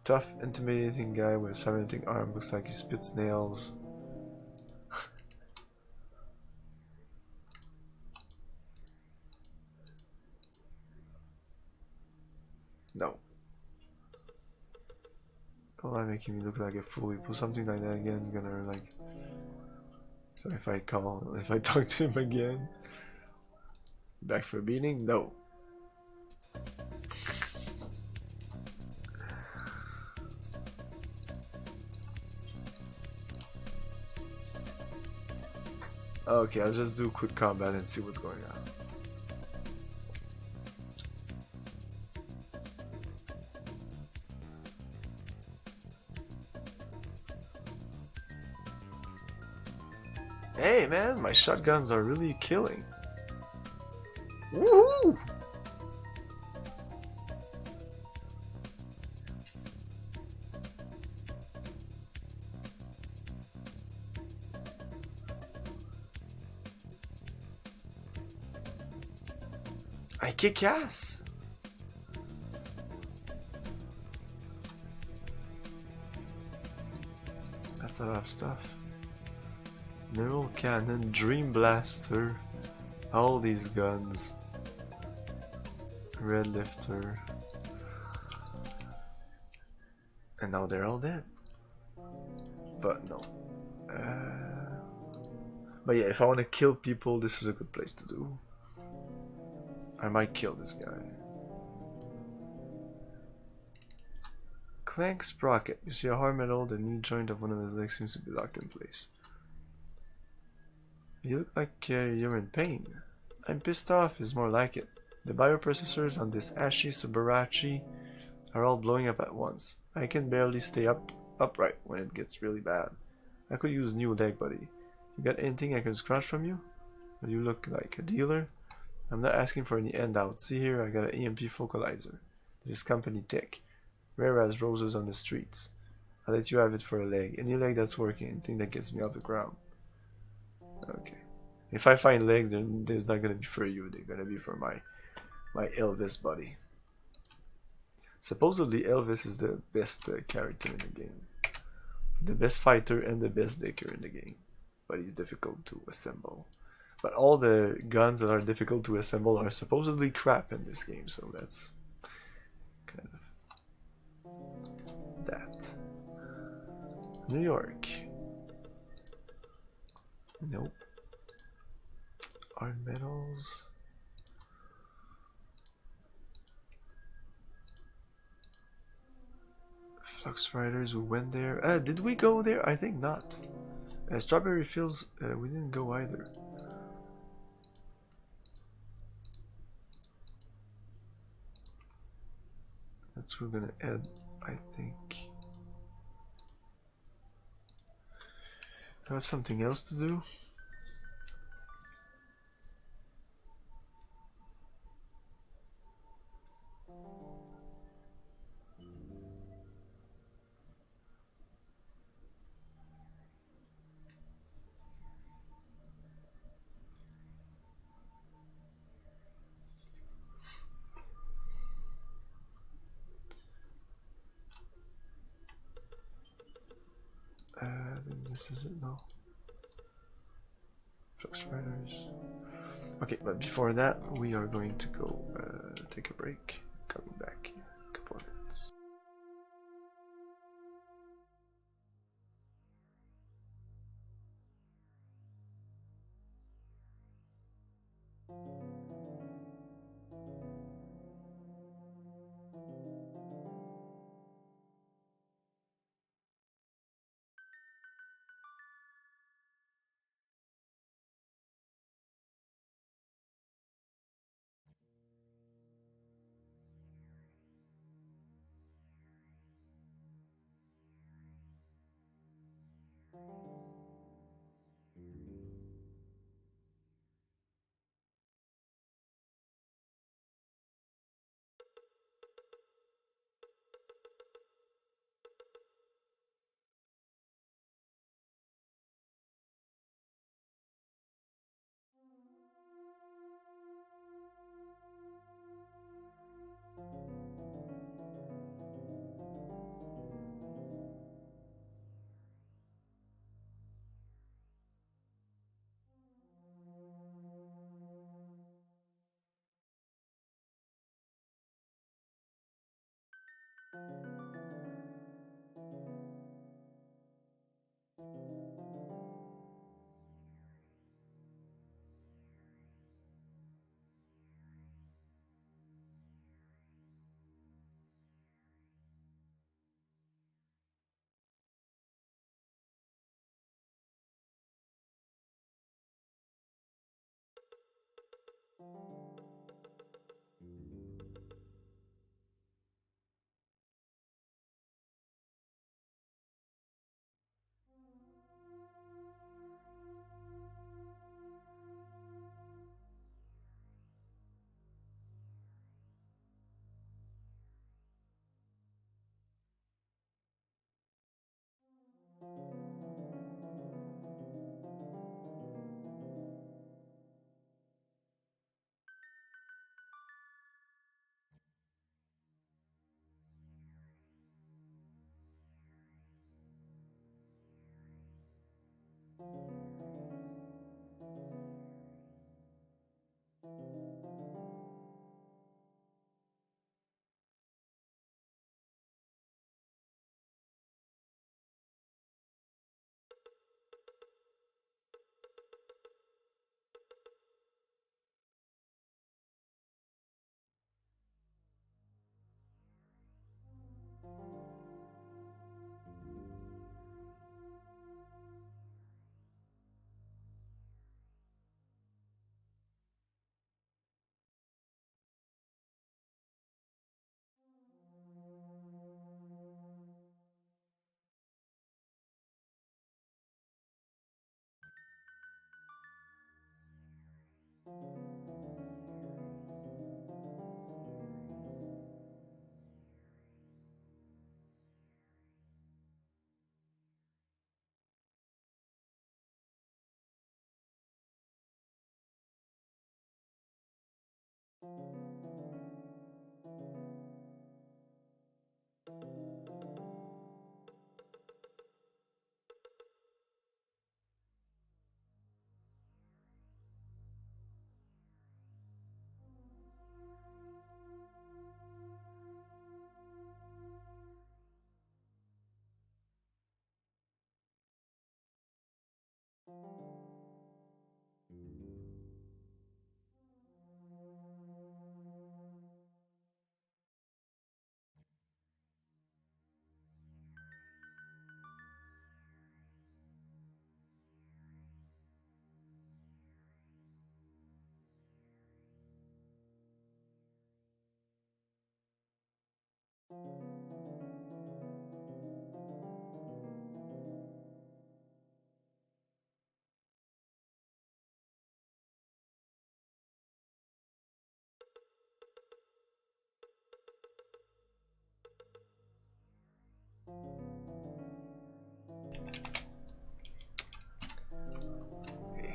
Tough, intimidating guy with a cybernetic arm. Looks like he spits nails. No. Don't lie, making me look like a fool. You put something like that again, you're gonna like. So if I talk to him again, back for a beating? No. Okay, I'll just do quick combat and see what's going on. Hey man, my shotguns are really killing. Woohoo! I kick ass. That's a lot of stuff. Neural Cannon, Dream Blaster, all these guns, Red Lifter. And now they're all dead. But no. Uh, but yeah, if I want to kill people, this is a good place to do. I might kill this guy. Clank Sprocket. You see a hard metal, the knee joint of one of his legs seems to be locked in place. You look like you're in pain. I'm pissed off is more like it. The bioprocessors on this Ashi Subarachi are all blowing up at once. I can barely stay upright when it gets really bad. I could use new leg, buddy. You got anything I can scratch from you? Or you look like a dealer? I'm not asking for any handouts. See here, I got an EMP focalizer. This company tech. Rare as roses on the streets. I'll let you have it for a leg. Any leg that's working, anything that gets me off the ground. Okay. If I find legs, then there's not gonna be for you. They're gonna be for my Elvis buddy. Supposedly Elvis is the best character in the game. The best fighter and the best decker in the game. But he's difficult to assemble. But all the guns that are difficult to assemble are supposedly crap in this game, so that's kind of that. New York. Nope. Iron metals. Flux Riders, we went there. Did we go there? I think not. Strawberry Fields, we didn't go either. That's where we're gonna end, I think. Do I have something else to do? Then this is it now. Flux Riders. Okay, but before that, we are going to go take a break. Coming back in a couple of minutes.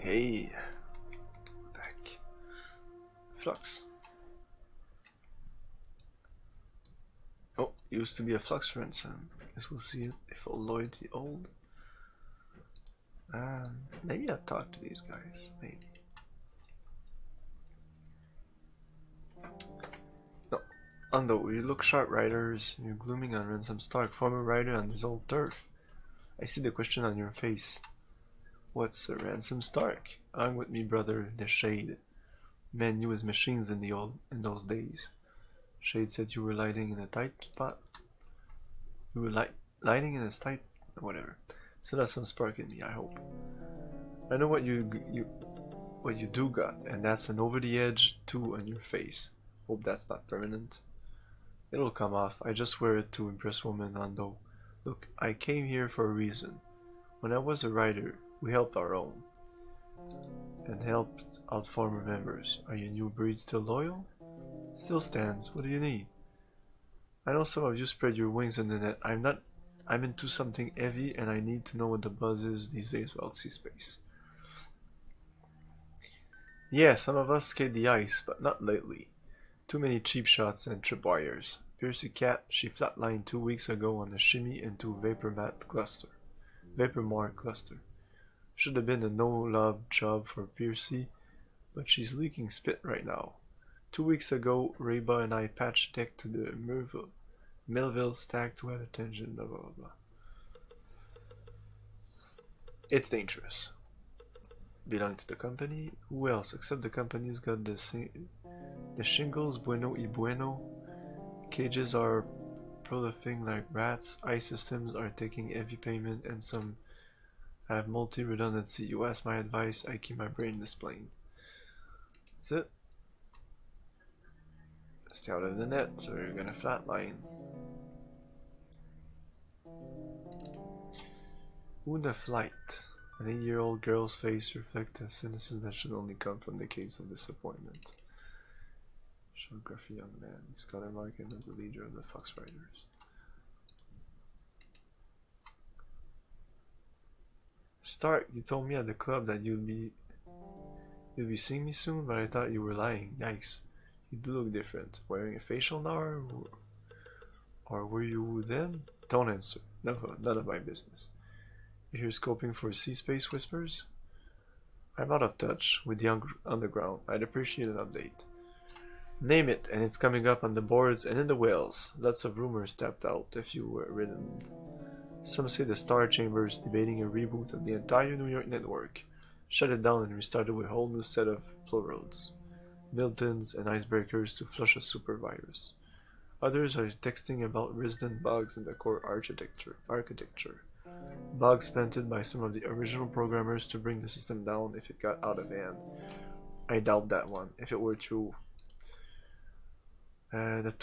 Hey, back. Flux. Oh, used to be a Flux ransom. Guess we'll see if Lloyd the old. Maybe I'll talk to these guys. Maybe. No. Undo, you look sharp, riders. You're glooming on Ransom Stark, former rider on this old turf. I see the question on your face. What's a Ransom Stark? Hang with me, brother, the Shade. Man knew his machines in those days. Shade said you were lighting in a tight spot. You were lighting in a tight, whatever. So that's some spark in me, I hope. I know what you do got, and that's an over the edge 2 on your face. Hope that's not permanent. It'll come off. I just wear it to impress women, Ando. Look, I came here for a reason. When I was a writer, we helped our own. And helped out former members. Are your new breed still loyal? Still stands. What do you need? I know some of you spread your wings in the net. I'm into something heavy and I need to know what the buzz is these days about Cyberspace. Yeah, some of us skate the ice, but not lately. Too many cheap shots and tripwires. Piercy Cat, she flatlined 2 weeks ago on a shimmy into Vapormar cluster. Should have been a no-love job for Piercy, but she's leaking spit right now. 2 weeks ago, Reba and I patched deck to the Melville stack to add attention, blah blah blah. It's dangerous. Belong to the company? Who else except the company's got the shingles bueno y bueno. Cages are proliferating like rats. Ice systems are taking heavy payment and some have multi-redundancy. You ask my advice, I keep my brain displaying. That's it. Stay out of the net, so you're gonna flatline. Who the flight? An 8-year-old girl's face reflects a cynicism that should only come from decades of disappointment. Geography young man. He's color marking of the leader of the Fox Riders. Stark, you told me at the club that you'll be seeing me soon, but I thought you were lying. Yikes. You do look different. Wearing a facial now, or were you then? Don't answer. No, none of my business. You're here scoping for Cyberspace whispers? I'm out of touch with the underground. I'd appreciate an update. Name it, and it's coming up on the boards and in the whales. Lots of rumors tapped out if you were ridden. Some say the Star Chamber's debating a reboot of the entire New York network. Shut it down and restart it with a whole new set of plurals. Miltons and icebreakers to flush a super virus. Others are texting about resident bugs in the core architecture. Bugs planted by some of the original programmers to bring the system down if it got out of hand. I doubt that one, if it were true. That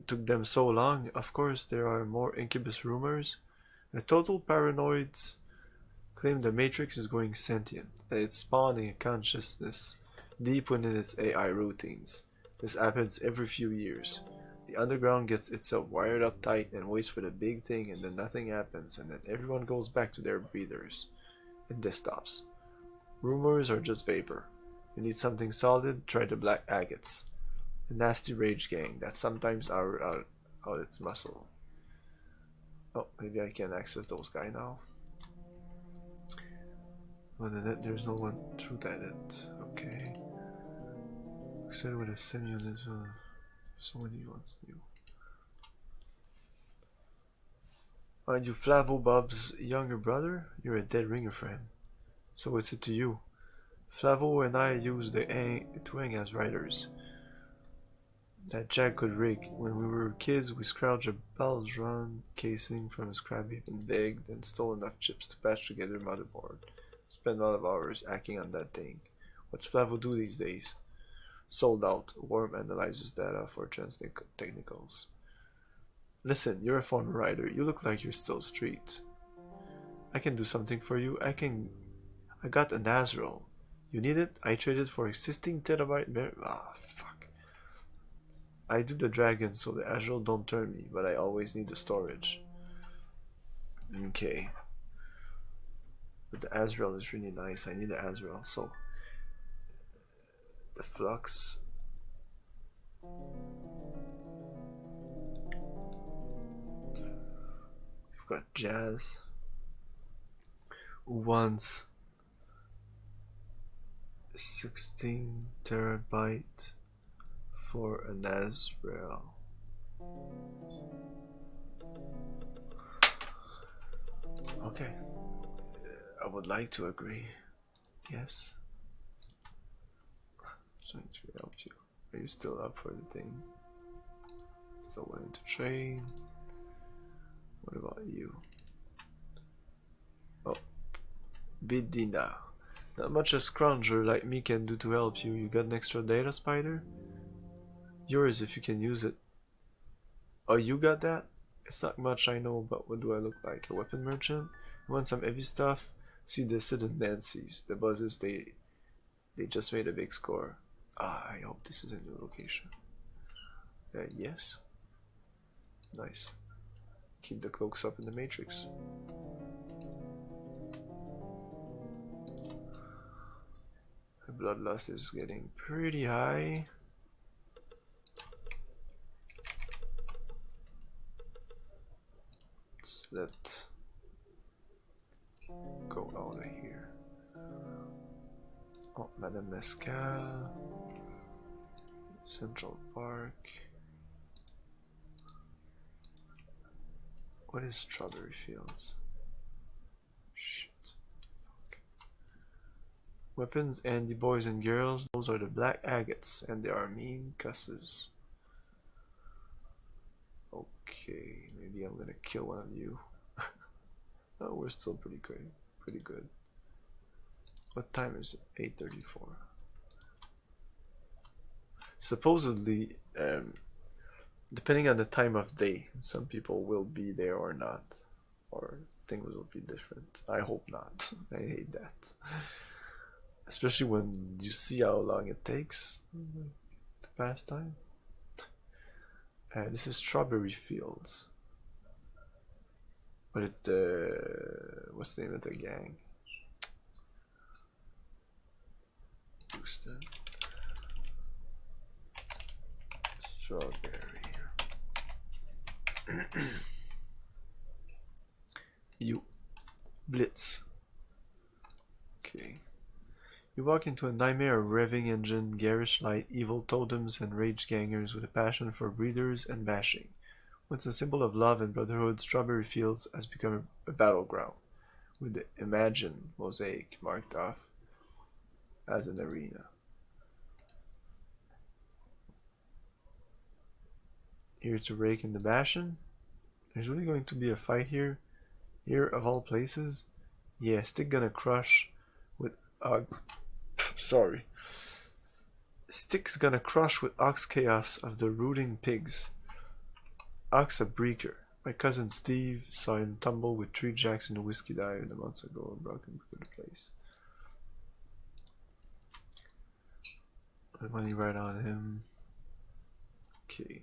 took them so long. Of course, there are more incubus rumors. The total paranoids claim the Matrix is going sentient, that it's spawning a consciousness deep within its AI routines. This happens every few years. The underground gets itself wired up tight and waits for the big thing, and then nothing happens, and then everyone goes back to their breathers. And this stops. Rumors are just vapor. You need something solid, try the black agates. A nasty rage gang that sometimes out its muscle. Oh, maybe I can access those guys now. Well, there's no one through that end. Okay. Excited with a semi-unit. So many ones new. Aren't you Flavo Bob's younger brother? You're a dead ringer for him. So what's it to you? Flavo and I used to hang as writers. That Jack could rig. When we were kids, we scrounged a Balzron casing from a scrap heap and begged and stole enough chips to patch together a motherboard. Spent a lot of hours hacking on that thing. What's Flavo do these days? Sold out. Worm analyzes data for technicals. Listen, you're a former writer. You look like you're still street. I can do something for you. I got an Azrael. You need it? I traded for existing terabyte. Fuck. I do the dragon so the Azrael don't turn me, but I always need the storage. Okay. But the Azrael is really nice. I need the Azrael. So the flux. We've got Jazz, who wants 16 terabyte for an Azrael. Okay, I would like to agree. Yes. Trying to help you. Are you still up for the thing? Still willing to train? What about you? Oh, Bidina. Not much a scrounger like me can do to help you. You got an extra data spider? Yours if you can use it. Oh, you got that? It's not much I know, but what do I look like? A weapon merchant? You want some heavy stuff? See the Sid and Nancy's. The buzzes, they just made a big score. Ah, I hope this is a new location. Yes. Nice. Keep the cloaks up in the matrix. My bloodlust is getting pretty high. Let's go out of here. Oh, Madame Mescal, Central Park. What is Strawberry Fields? Shit. Fuck. Weapons, Andy boys and girls, those are the black agates, and they are mean cusses. Okay, maybe I'm gonna kill one of you. Oh, we're still pretty great, pretty good. What time is it? 8:34. Supposedly, depending on the time of day, some people will be there or not, or things will be different. I hope not. I hate that, especially when you see how long it takes to pass time. This is Strawberry Fields, but it's what's the name of the gang? Houston. Strawberry. You. Blitz. Okay. You walk into a nightmare of revving engine, garish light, evil totems, and rage gangers with a passion for breeders and bashing. Once a symbol of love and brotherhood, Strawberry Fields has become a battleground, with the Imagine mosaic marked off as an arena. Here to rake in the bastion? There's really going to be a fight here? Here of all places? Yeah, Stick gonna crush with sorry. Stick's gonna crush with Ox Chaos of the Rooting Pigs. Ox a Breaker. My cousin Steve saw him tumble with 3 jacks in a whiskey dive a month ago and brought him to the place. Put money right on him. Okay.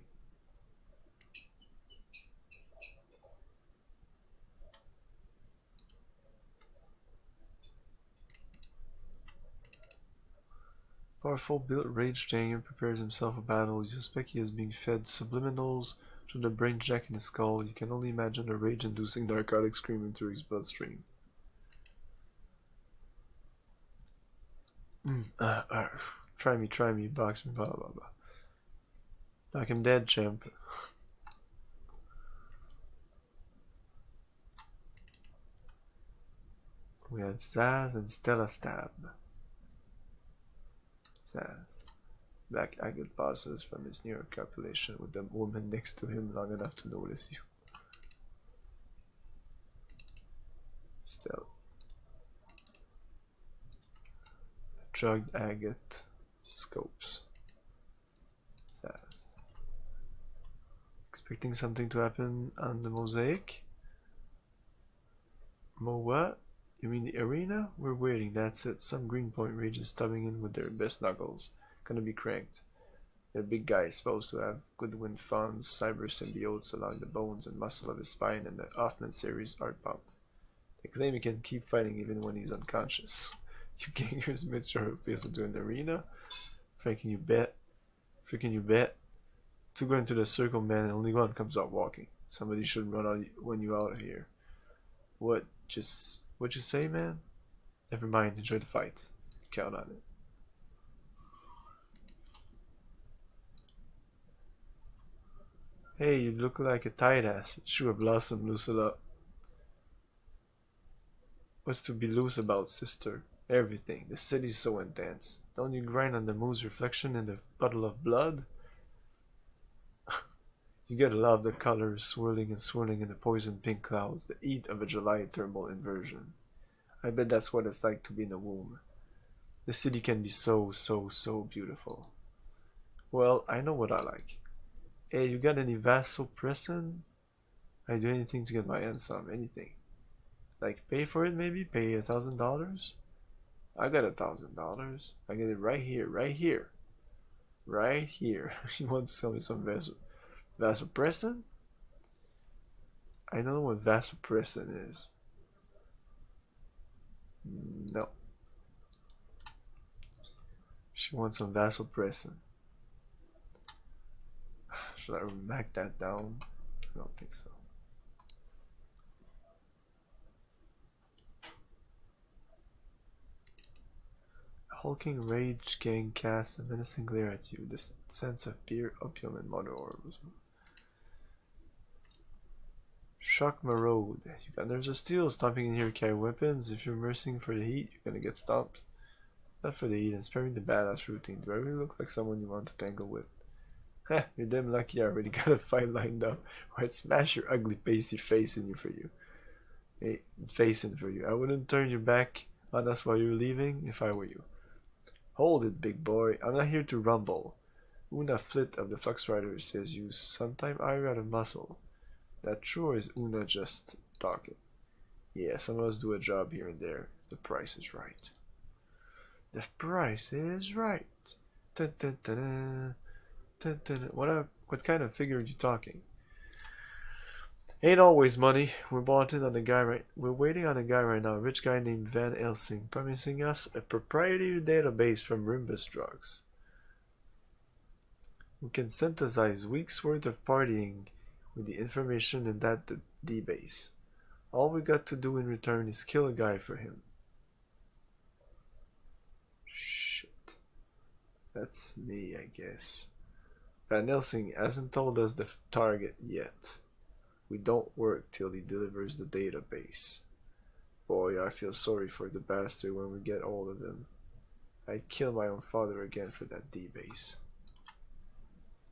Powerful built rage ganger prepares himself for battle. You suspect he is being fed subliminals through the brain jack in his skull. You can only imagine the rage-inducing narcotic screaming through his bloodstream. Try me, box me, blah blah blah. Knock him dead, champ. We have Zaz and Stella Stab. Zaz. Black agate passes from his near calculation with the woman next to him long enough to notice you. Stella. Drugged agate scopes. Zaz. Expecting something to happen on the mosaic? What? You mean the arena? We're waiting, that's it. Some Greenpoint rages stubbing in with their best knuckles. Gonna be cranked. Their big guy is supposed to have Goodwin Fawn's cyber symbiotes along the bones and muscle of his spine and the Hoffman series art pump. They claim he can keep fighting even when he's unconscious. You gangers made sure he appears into an arena? Freaking you bet. Two go into the circle, man, and only one comes out walking. Somebody should run you out of here. What you say, man? Never mind, enjoy the fight. Count on it. Hey, you look like a tight ass. Sure, Blossom, loosen up. What's to be loose about, sister? Everything. The city's so intense. Don't you grind on the moon's reflection in the puddle of blood? You gotta love the colors swirling and swirling in the poison pink clouds, the heat of a July thermal inversion. I bet that's what it's like to be in the womb. The city can be so beautiful. Well, I know what I like. Hey, you got any vasopressin? I'd do anything to get my hands on anything. Like pay for it maybe? Pay $1,000? I got $1,000. I get it right here. You want to sell me some vasopressin? I don't know what vasopressin is. No. She wants some vasopressin. Should I back that down? I don't think so. A hulking rage gang casts a menacing glare at you. The sense of beer, opium, and mother orbs. Shock Marode. You got nerves of steel. Stomping in here, carry weapons. If you're immersing for the heat, you're gonna get stomped. Not for the heat, and sparing the badass routine. Do I really look like someone you want to tangle with? Heh, you're damn lucky I already got a fight lined up. Or I'd smash your ugly pasty facing for you. I wouldn't turn your back on us while you're leaving if I were you. Hold it, big boy. I'm not here to rumble. Una Flit of the Fox Riders says you sometime iron out of muscle. That true, or is Una just talking? Yeah, some of us do a job here and there. The price is right. The price is right. Dun, dun, dun, dun. Dun, dun, dun. What kind of figure are you talking? Ain't always money. We're waiting on a guy right now, a rich guy named Van Helsing, promising us a proprietary database from Rimbus drugs. We can synthesize weeks worth of partying with the information in that database. All we got to do in return is kill a guy for him. Shit. That's me, I guess. Van Helsing hasn't told us the target yet. We don't work till he delivers the database. Boy, I feel sorry for the bastard when we get hold of him. I'd kill my own father again for that database.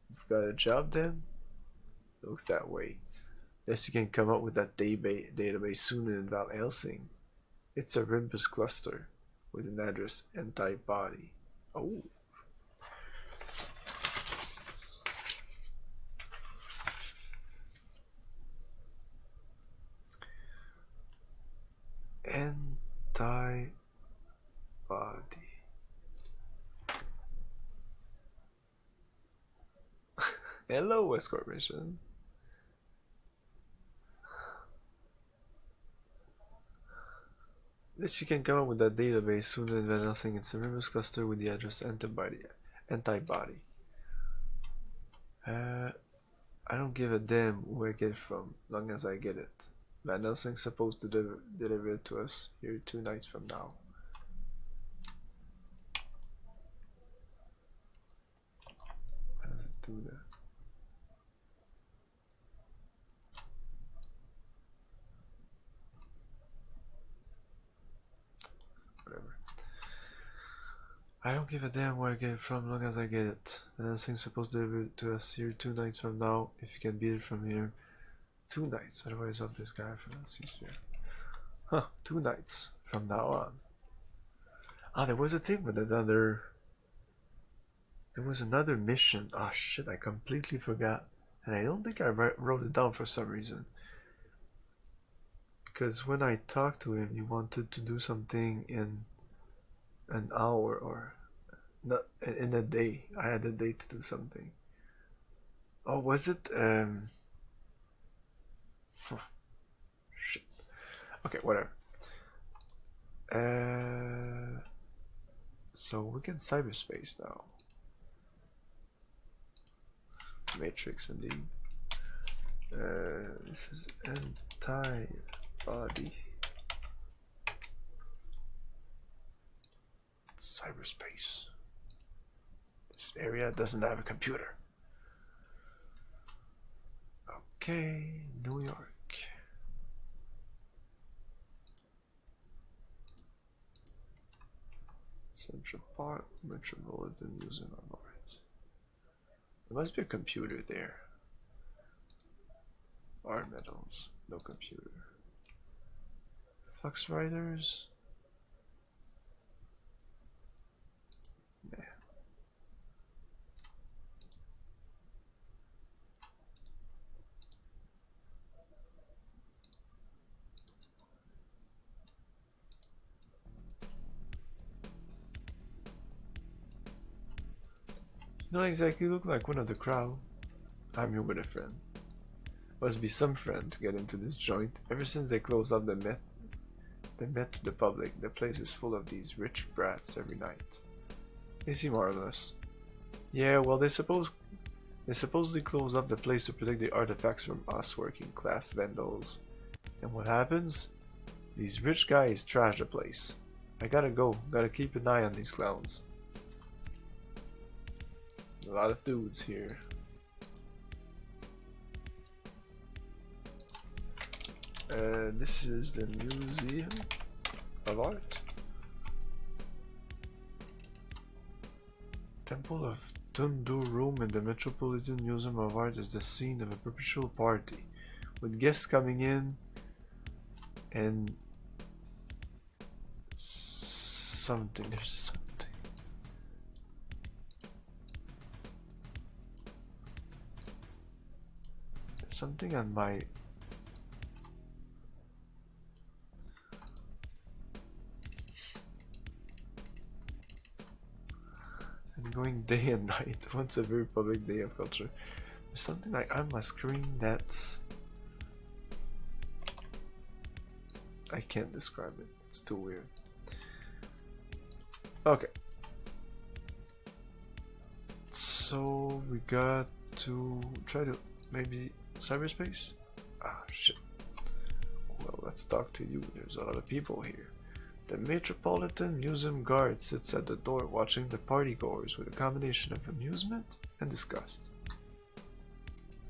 You've got a job then? It looks that way. Unless you can come up with that database sooner than Van Helsing. It's a Rimbus cluster with an address and type body. Oh. Antibody. Hello, escort mission. This you can come up with that database sooner than announcing its members cluster with the address antibody. I don't give a damn where I get it from, long as I get it. Van Helsing's supposed to deliver it to us here 2 nights from now. How does it do that? Whatever. I don't give a damn where I get it from, long as I get it. Van Helsing's supposed to deliver it to us here 2 nights from now, if you can beat it from here. 2 nights, otherwise of this guy from the sphere. Huh, 2 nights from now on. Ah, there was a thing with another... There was another mission. Ah, shit, I completely forgot. And I don't think I wrote it down for some reason. Because when I talked to him, he wanted to do something in an hour or... not in a day. I had a day to do something. Oh, was it... Shit. Okay, whatever. So we can cyberspace now. Matrix indeed. This is antibody. Cyberspace. This area doesn't have a computer. Okay, New York. Central Park, Metropolitan Museum of Art. There must be a computer there. Art medals, no computer. Fox Riders. Nah. You don't exactly look like one of the crowd. I'm here with a friend. Must be some friend to get into this joint. Ever since they closed up the Met to the public, the place is full of these rich brats every night. They seem harmless. Yeah, well they supposedly closed up the place to protect the artifacts from us working class vandals. And what happens? These rich guys trash the place. I gotta go, gotta keep an eye on these clowns. A lot of dudes here. This is the Museum of Art. Temple of Tundur Room in the Metropolitan Museum of Art is the scene of a perpetual party, with guests coming in and something. There's something. There's something on my. Going day and night. Once a very public day of culture. There's something like on my screen that's... I can't describe it. It's too weird. Okay. So we got to try to maybe cyberspace? Ah, shit. Well, let's talk to you. There's a lot of people here. The Metropolitan Museum guard sits at the door watching the partygoers with a combination of amusement and disgust.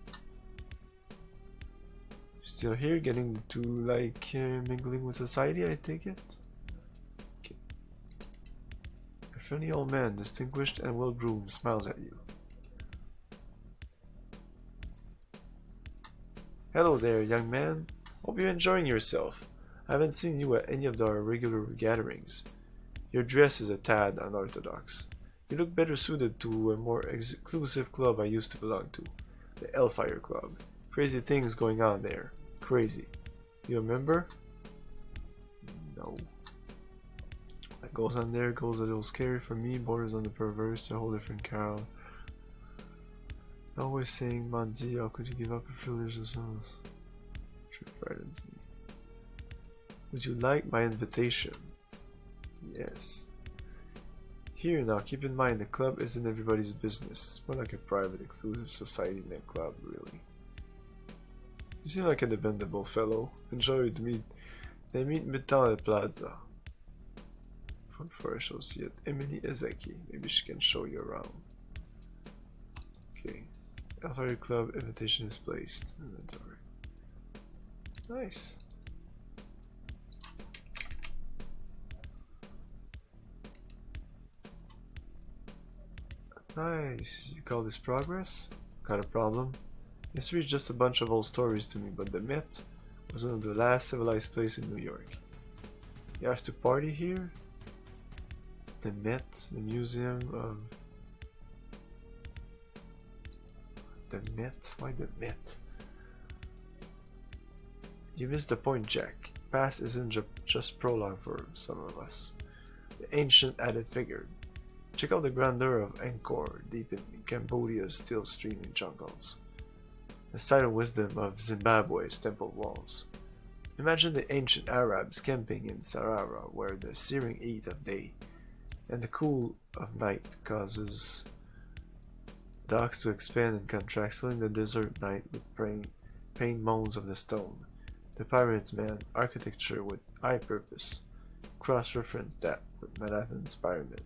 You're still here, getting to like mingling with society, I take it? Okay. A friendly old man, distinguished and well-groomed, smiles at you. Hello there, young man. Hope you're enjoying yourself. I haven't seen you at any of our regular gatherings. Your dress is a tad unorthodox. You look better suited to a more exclusive club I used to belong to, the Hellfire Club. Crazy things going on there. Crazy. You a member? No. What goes on there goes a little scary for me, borders on the perverse, a whole different crowd. Always saying, Manji, how could you give up a privilege or something? She frightens me. Would you like my invitation? Yes. Here now, keep in mind the club isn't everybody's business. It's more like a private, exclusive society than a club, really. You seem like a dependable fellow. Enjoy the meet. They meet midtown at Plaza. For associate Emily Ezeki. Maybe she can show you around. Okay. Alpha Club invitation is placed. Inventory. Nice. Nice. You call this progress? Got a problem? History is just a bunch of old stories to me, but the Met was one of the last civilized places in New York. You have to party here? The Met, the Museum of... The Met? Why the Met? You missed the point, Jack. Past isn't just prologue for some of us. The ancient added figure. Check out the grandeur of Angkor, deep in Cambodia's still streaming jungles. The silent wisdom of Zimbabwe's temple walls. Imagine the ancient Arabs camping in Sarara, where the searing heat of day and the cool of night causes docks to expand and contract, filling the desert night with pain moans of the stone. The pyramids, man, architecture with high purpose. Cross-reference that with Manhattan's pyramid.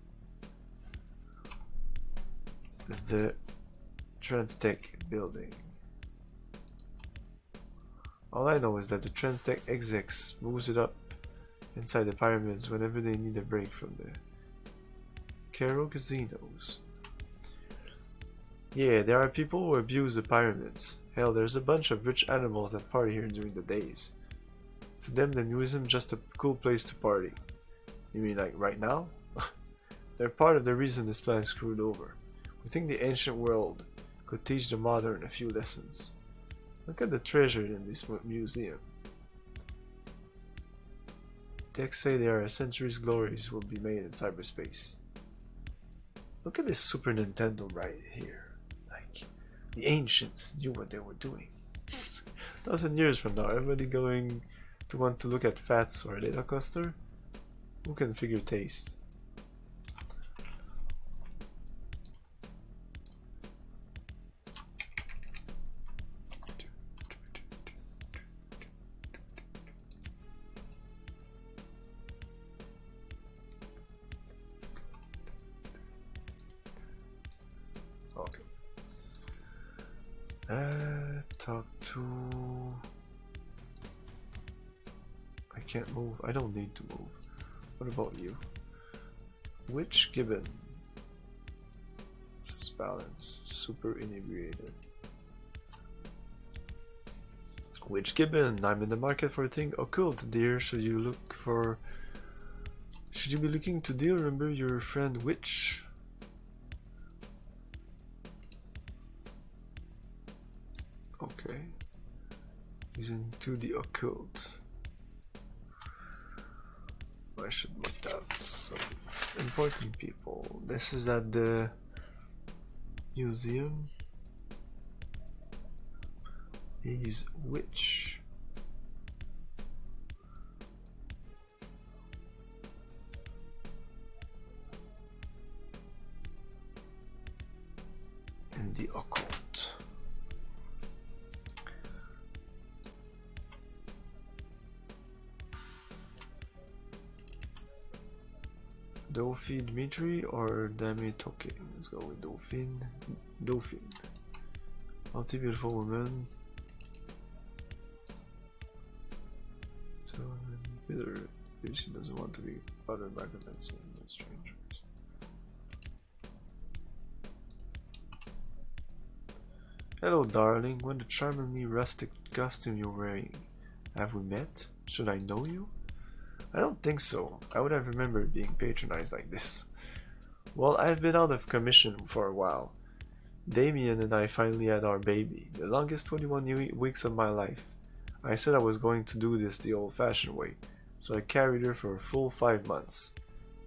The Transtech building. All I know is that the Transtech execs moves it up inside the pyramids whenever they need a break from the Cairo casinos. Yeah, there are people who abuse the pyramids. Hell, there's a bunch of rich animals that party here during the days. To them, the museum just a cool place to party. You mean like right now? They're part of the reason this plan screwed over. We think the ancient world could teach the modern a few lessons. Look at the treasure in this museum. Texts say there are a century's glories will be made in cyberspace. Look at this Super Nintendo right here. Like, the ancients knew what they were doing. 1,000 years from now, everybody going to want to look at FATS or data cluster? Who can figure taste? Talk to... I can't move. I don't need to move. What about you? Which Gibbon? Just balance. Super inebriated. Which Gibbon? I'm in the market for a thing occult, dear. Should you look for... Should you be looking to deal? Remember your friend Witch? Okay. He's into the occult. I should look out some important people. This is at the museum. He's Witch. In the occult. Dauphine Dmitri or Dami Toki? Let's go with Dauphine. Dauphine. Multi beautiful woman. So bitter. She doesn't want to be bothered by convincing strangers. Hello, darling. What a charmingly rustic costume you're wearing. Have we met? Should I know you? I don't think so. I would have remembered being patronized like this. Well, I've been out of commission for a while. Damien and I finally had our baby, the longest 21 weeks of my life. I said I was going to do this the old-fashioned way, so I carried her for a full 5 months.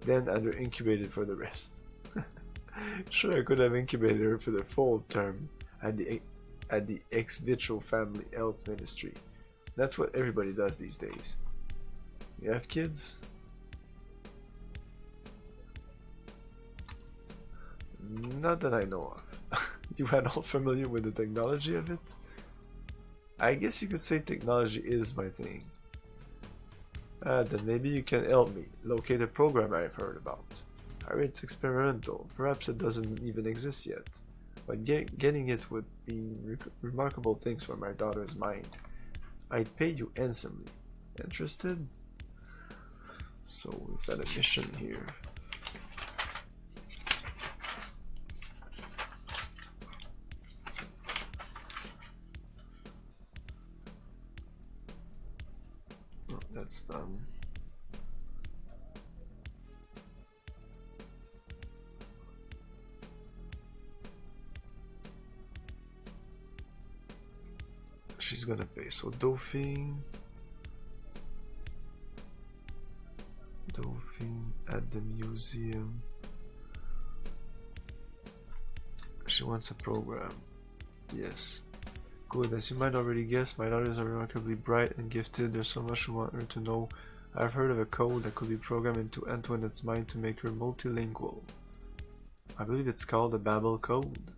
Then had her incubated for the rest. Sure, I could have incubated her for the full term at the ex vitro family health ministry. That's what everybody does these days. You have kids? Not that I know of. You are not familiar with the technology of it? I guess you could say technology is my thing. Then maybe you can help me locate a program I've heard about. I read it's experimental, perhaps it doesn't even exist yet, but getting it would be remarkable things for my daughter's mind. I'd pay you handsomely. Interested? So we've got a mission here. Oh, that's done. She's gonna pay. So Dauphine at the museum. She wants a program. Yes. Good. As you might already guess, my daughters are remarkably bright and gifted. There's so much we want her to know. I've heard of a code that could be programmed into Antoinette's mind to make her multilingual. I believe it's called the Babel Code.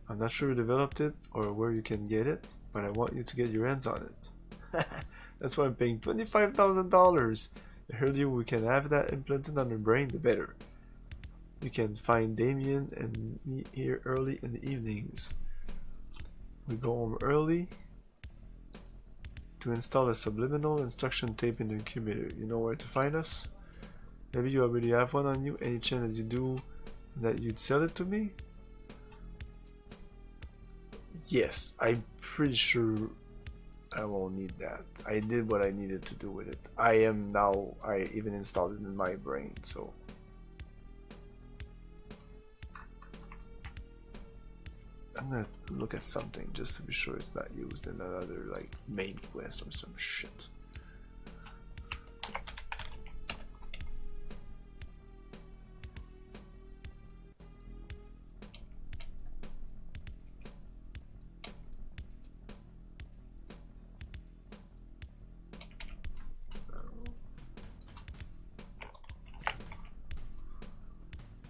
I'm not sure who developed it or where you can get it, but I want you to get your hands on it. That's why I'm paying $25,000. The earlier we can have that implanted on her brain, the better. You can find Damien and me here early in the evenings. We go home early to install a subliminal instruction tape in the incubator. You know where to find us? Maybe you already have one on you. Any chance that you do that you'd sell it to me? Yes, I'm pretty sure I won't need that. I did what I needed to do with it. I even installed it in my brain, so. I'm gonna look at something just to be sure it's not used in another like main quest or some shit.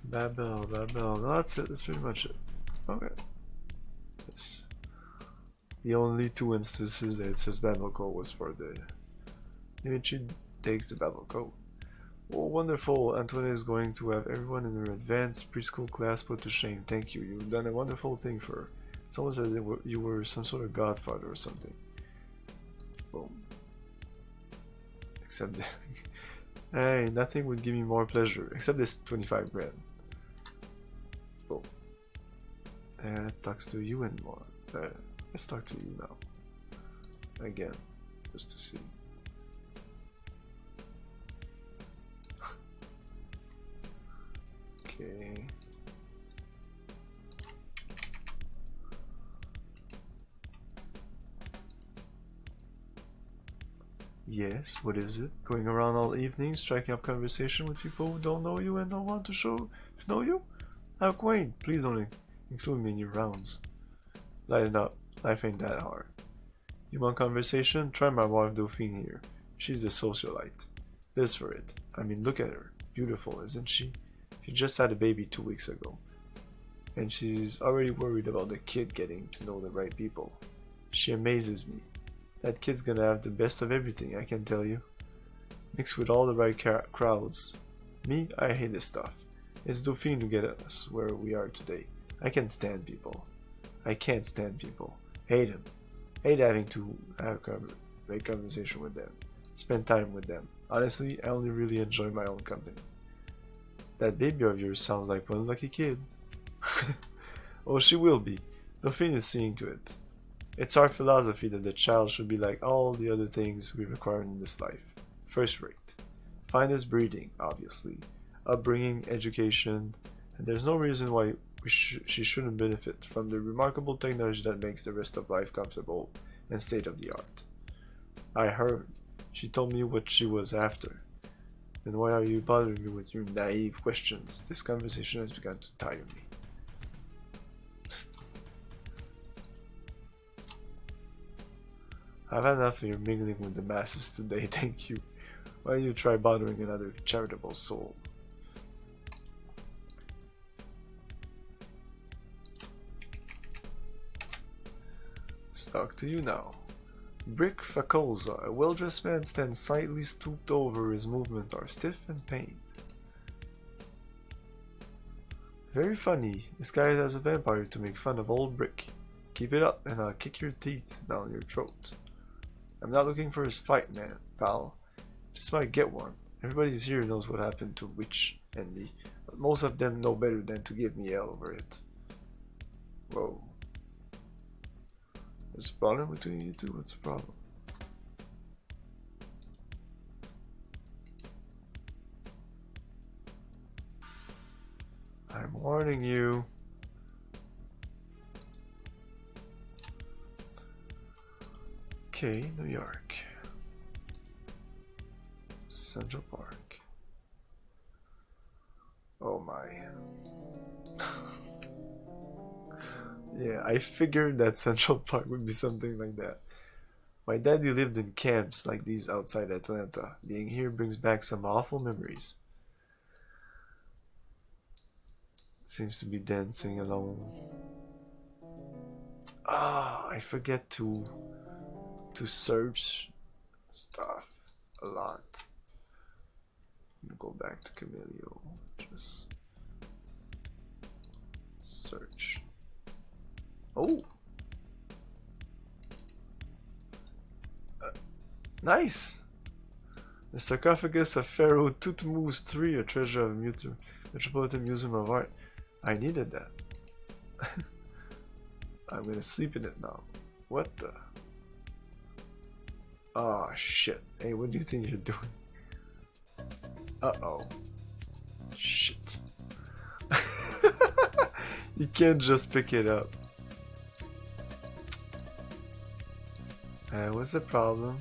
Babel. No, that's it. That's pretty much it. Okay. Yes. The only two instances that it says Babel code was for the image takes the Babel code. Oh, wonderful. Antoinette is going to have everyone in her advanced preschool class put to shame. Thank you. You've done a wonderful thing for her. It's almost as if you were some sort of godfather or something. Boom. Except that. Hey, nothing would give me more pleasure except this 25 grand. Boom. Talks to you and more. Let's talk to you now. Again, just to see. Okay. Yes, what is it? Going around all evening, striking up conversation with people who don't know you and don't want to know you? How quaint. Please don't include me in your rounds. Lighten up. Life ain't that hard. You want conversation? Try my wife Dauphine here. She's the socialite. Lives for it. I mean, look at her. Beautiful, isn't she? She just had a baby 2 weeks ago. And she's already worried about the kid getting to know the right people. She amazes me. That kid's gonna have the best of everything, I can tell you. Mixed with all the right crowds. Me, I hate this stuff. It's Dauphine who get us where we are today. I can't stand people. Hate them. Hate having to have great conversation with them. Spend time with them. Honestly, I only really enjoy my own company. That baby of yours sounds like one lucky kid. Oh, she will be. Dauphine is seeing to it. It's our philosophy that the child should be like all the other things we require in this life. First rate. Finest breeding, obviously. Upbringing, education, and there's no reason why she shouldn't benefit from the remarkable technology that makes the rest of life comfortable and state of the art. I heard. She told me what she was after. Then why are you bothering me with your naive questions? This conversation has begun to tire me. I've had enough of your mingling with the masses today, thank you. Why don't you try bothering another charitable soul? Let's talk to you now. Brick Facolza, a well-dressed man stands slightly stooped over. His movements are stiff and pained. Very funny. Disguised as a vampire to make fun of old Brick. Keep it up and I'll kick your teeth down your throat. I'm not looking for his fight, man, pal. Just might get one. Everybody's here knows what happened to Witch and me, but most of them know better than to give me hell over it. Whoa. There's a problem between you two? What's the problem? I'm warning you. Okay, New York. Central Park. Oh my. Yeah, I figured that Central Park would be something like that. My daddy lived in camps like these outside Atlanta. Being here brings back some awful memories. Seems to be dancing alone. Ah, I forget to search stuff a lot. I'm gonna go back to Camilio. Just search. Oh, nice! The sarcophagus of Pharaoh Thutmose III, a treasure of Metropolitan Museum of Art. I needed that. I'm gonna sleep in it now. What the? Oh shit. Hey, what do you think you're doing? Uh-oh. Shit. You can't just pick it up. What's the problem?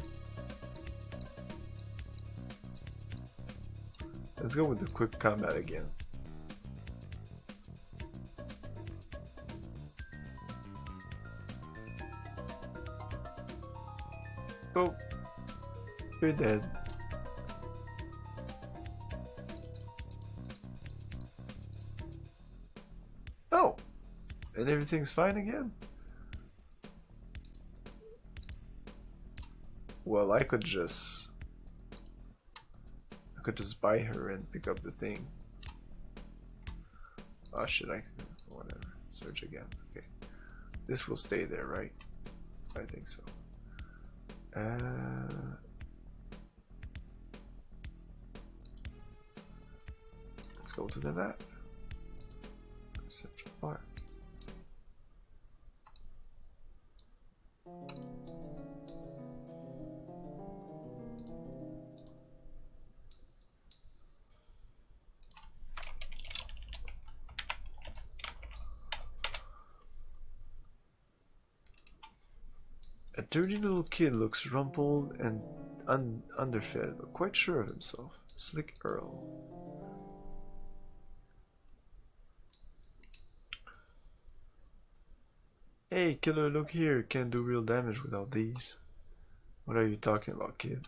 Let's go with the quick combat again. Oh, you're dead. Oh, and everything's fine again? Well, I could just buy her and pick up the thing. Oh shit, whatever. Search again. Okay. This will stay there, right? I think so. Let's go to the map. Central Park. A dirty little kid looks rumpled and underfed, but quite sure of himself. Slick Earl. Hey, killer, look here. Can't do real damage without these. What are you talking about, kid?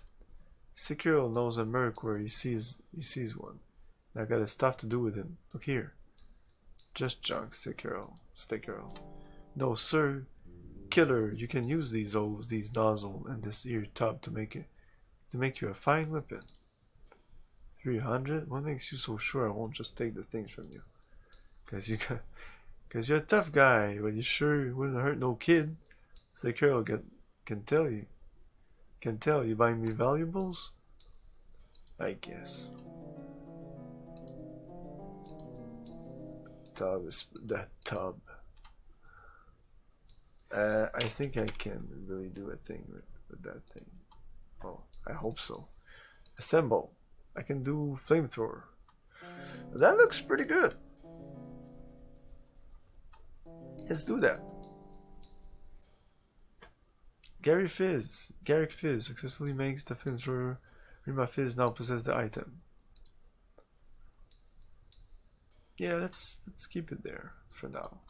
Slick Earl knows a merc where he sees one. And I got stuff to do with him. Look here. Just junk, Slick Earl. No, sir. Killer, you can use these nozzle and this ear tub to make you a fine weapon. 300? What makes you so sure I won't just take the things from you? Cause you're a tough guy, but you sure wouldn't hurt no kid. Say Carol can tell you buying me valuables? I guess. That tub. I think I can really do a thing with that thing. Oh, I hope so. Assemble. I can do flamethrower. That looks pretty good. Let's do that. Garrick Fizz successfully makes the flamethrower. Rima Fizz now possesses the item. Yeah, let's keep it there for now.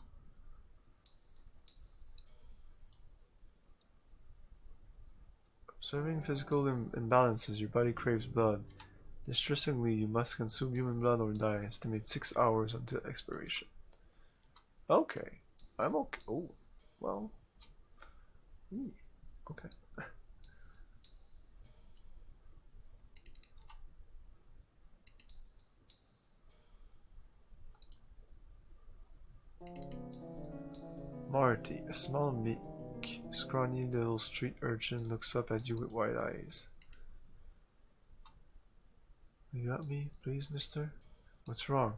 Oops, Observing physical imbalances, your body craves blood. Distressingly, you must consume human blood or die. Estimate 6 hours until expiration. Okay. I'm okay. Oh, well. Okay. Marty, a small, meek, scrawny little street urchin, looks up at you with wide eyes. You got me, please, mister? What's wrong?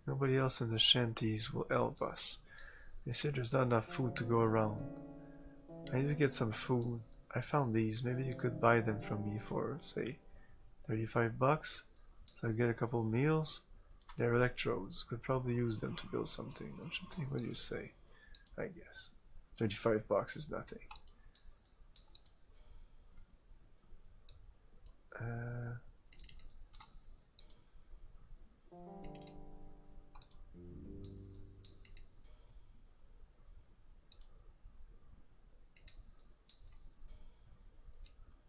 Nobody else in the shanties will help us. They say there's not enough food to go around. I need to get some food. I found these. Maybe you could buy them from me for, say, 35 bucks? So I get a couple meals? They're electrodes. Could probably use them to build something. Don't you think? What do you say? I guess. 35 bucks is nothing.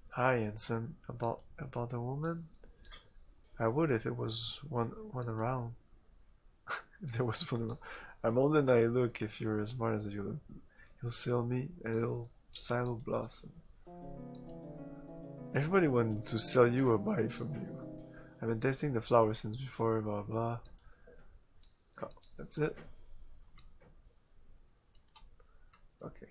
Hi, Ensign. About the woman? I would if it was one around. If there was one around. I'm older than I look. If you're as smart as you look, you'll sell me a little silo blossom. Everybody wanted to sell you or buy from you. I've been testing the flower since before, blah blah. Oh, that's it. Okay.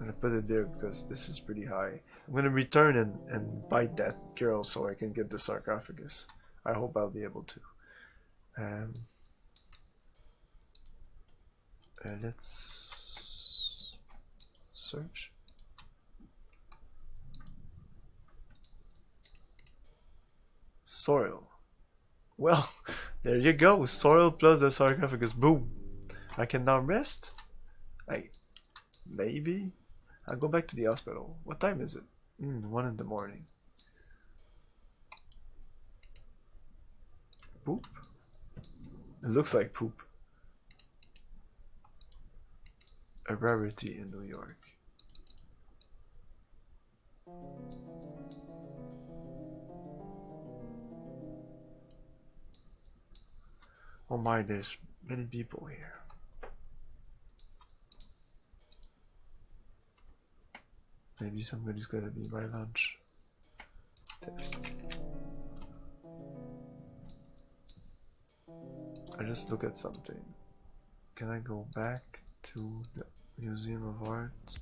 I'm gonna put it there because this is pretty high. I'm gonna return and bite that girl so I can get the sarcophagus. I hope I'll be able to. Let's search. Soil. Well, there you go. Soil plus the sarcophagus. Boom. I can now rest. Maybe. I'll go back to the hospital. What time is it? 1 in the morning. Poop? It looks like poop. A rarity in New York. Oh my, there's many people here. Maybe somebody's gonna be my lunch. Test. I just look at something. Can I go back to the Museum of Art?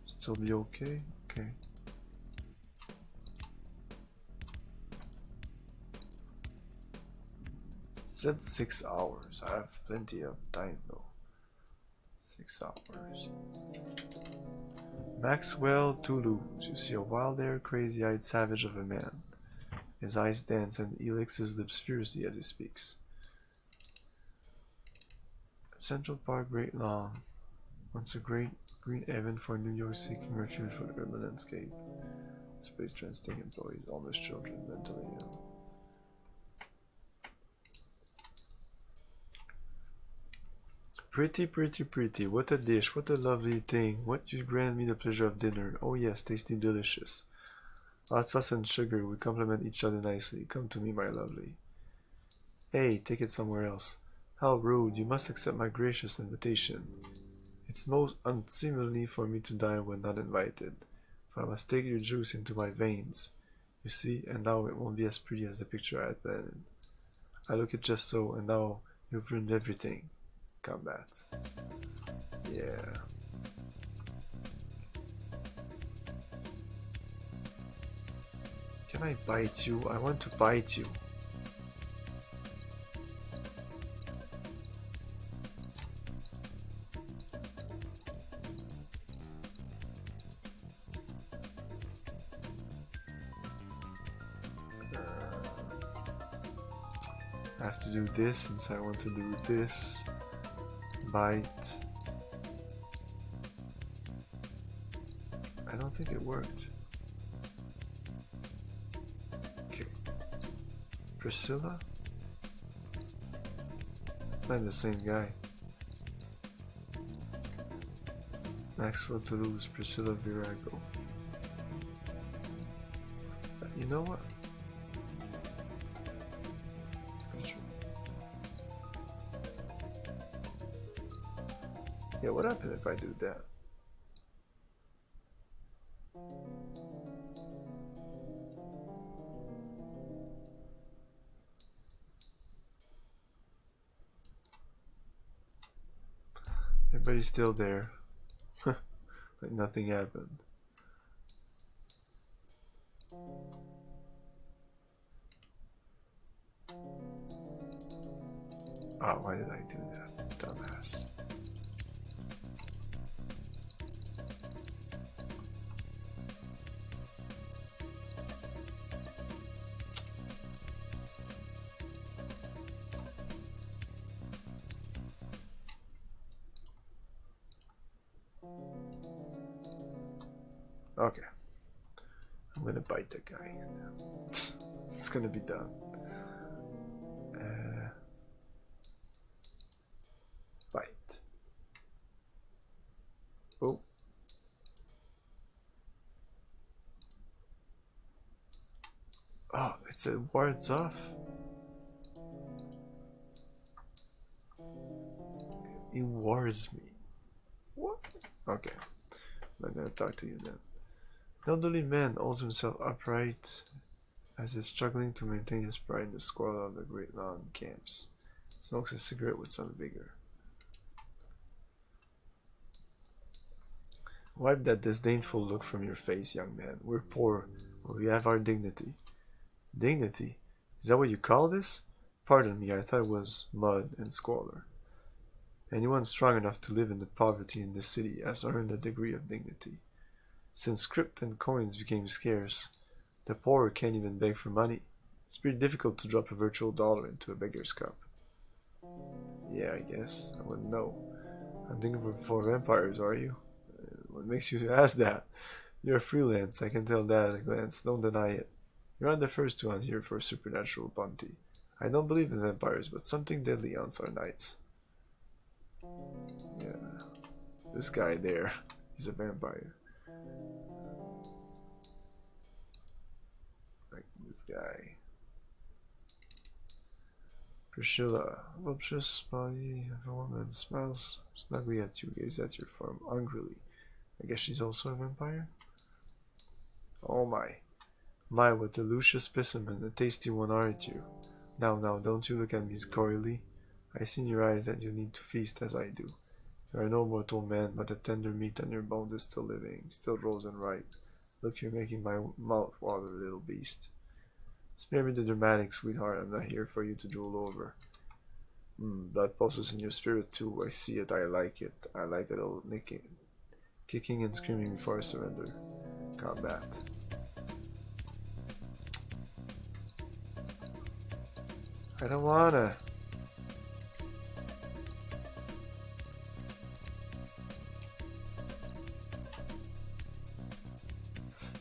Still be okay? Okay. It said 6 hours. I have plenty of time though. 6 hours. Maxwell Toulouse. You see a wild-haired, crazy-eyed savage of a man. His eyes dance and he licks his lips furiously as he speaks. Central Park Great Lawn. Once a great green haven for New York seeking refuge from the urban landscape. Space transiting employees, homeless children, mentally ill. Pretty, pretty, pretty. What a dish, what a lovely thing. What you grant me the pleasure of dinner. Oh yes, tasty, delicious. Hot sauce and sugar, we complement each other nicely. Come to me, my lovely. Hey, take it somewhere else. How rude, you must accept my gracious invitation. It's most unseemly for me to dine when not invited, for I must take your juice into my veins. You see, and now it won't be as pretty as the picture I had planned. I look it just so, and now you've ruined everything. Combat. Yeah. Can I bite you? I want to bite you. I have to do this since I want to do this. Bite. I don't think it worked. Okay. Priscilla? It's not the same guy. Maxwell Toulouse, Priscilla Virago. You know what? Yeah, what happened if I do that? Everybody's still there. Like nothing happened. Oh, why did I do that? Dumbass. Okay. I'm gonna bite that guy. It's gonna be done. Bite. Oh. Oh, it said wards off. He wards me. What? Okay. I'm not gonna talk to you then. The elderly man holds himself upright as if struggling to maintain his pride in the squalor of the great lawn camps. Smokes a cigarette with some vigor. Wipe that disdainful look from your face, young man. We're poor, but we have our dignity. Dignity? Is that what you call this? Pardon me, I thought it was mud and squalor. Anyone strong enough to live in the poverty in this city has earned a degree of dignity. Since script and coins became scarce, the poor can't even beg for money. It's pretty difficult to drop a virtual dollar into a beggar's cup. Yeah, I guess. I wouldn't know. I'm thinking for vampires, are you? What makes you ask that? You're a freelance, I can tell that at a glance, don't deny it. You're not the first one here for supernatural bounty. I don't believe in vampires, but something deadly haunts our nights. Yeah, this guy there, he's a vampire. Like this guy. Priscilla, voluptuous body of a woman, smiles snugly at you, gazes at your form hungrily. I guess she's also a vampire? Oh my. My, what a luscious specimen, a tasty one aren't you? Now, don't you look at me scorily. I see in your eyes that you need to feast as I do. You are no mortal man, but the tender meat on your bones is still living, still rose and ripe. Look, you're making my mouth water, little beast. Spare me the dramatics, sweetheart, I'm not here for you to drool over. Blood pulses in your spirit too, I see it, I like it. I like it all kicking and screaming before I surrender. Combat. I don't wanna.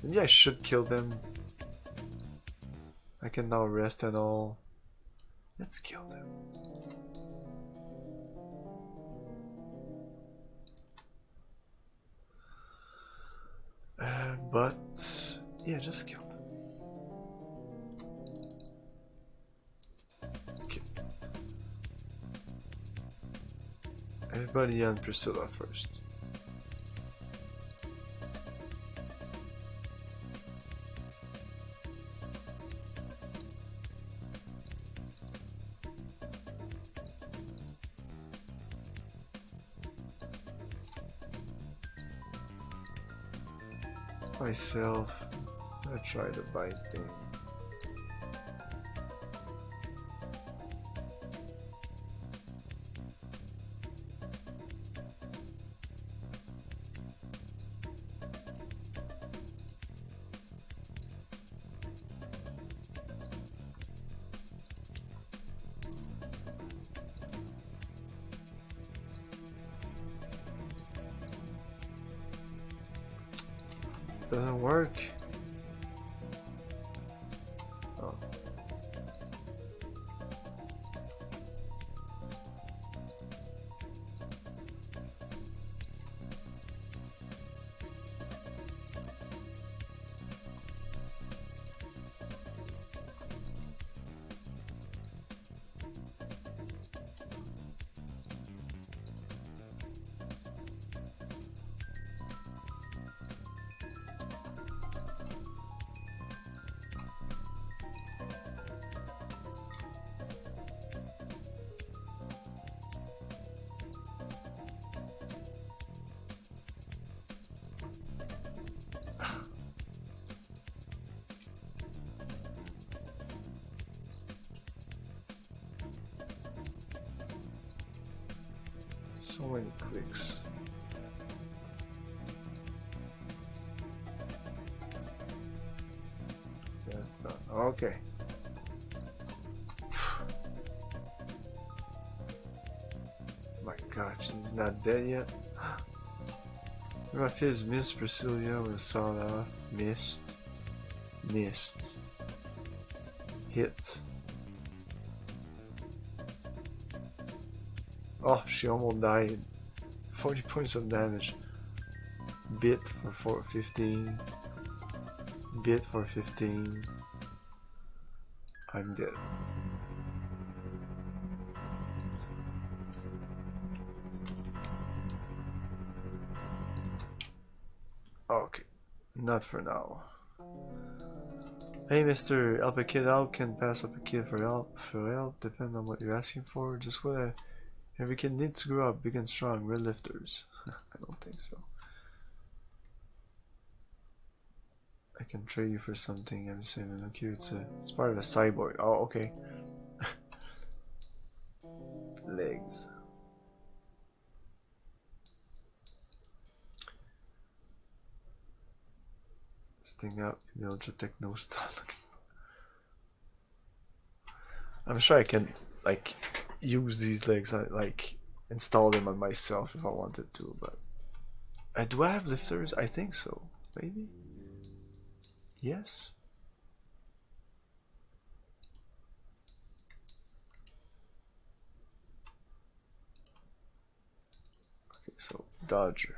Maybe I should kill them. I can now rest and all. Let's kill them. But yeah, just kill them. Okay. Everybody on Priscilla first. Myself, I try the bite thing. Doesn't work. Oh. So many clicks. That's not okay. My God, she's not dead yet. My fist missed Brasilia with sawed off. Missed. Missed. Hit. Oh, she almost died. 40 points of damage. Bit for 15. Bit for 15. I'm dead. Okay, not for now. Hey mister, help a kid out, can pass up a kid for help, depending on what you're asking for. Just what every kid needs to grow up big and strong, red lifters. I don't think so. I can trade you for something, I'm just saying, look here, it's part of a cyborg. Oh, okay. Legs. Thing up, the ultra techno stuff. I'm sure I can like use these legs, like install them on myself if I wanted to, but do I have lifters? I think so. Maybe. Yes. Okay, so Dodger.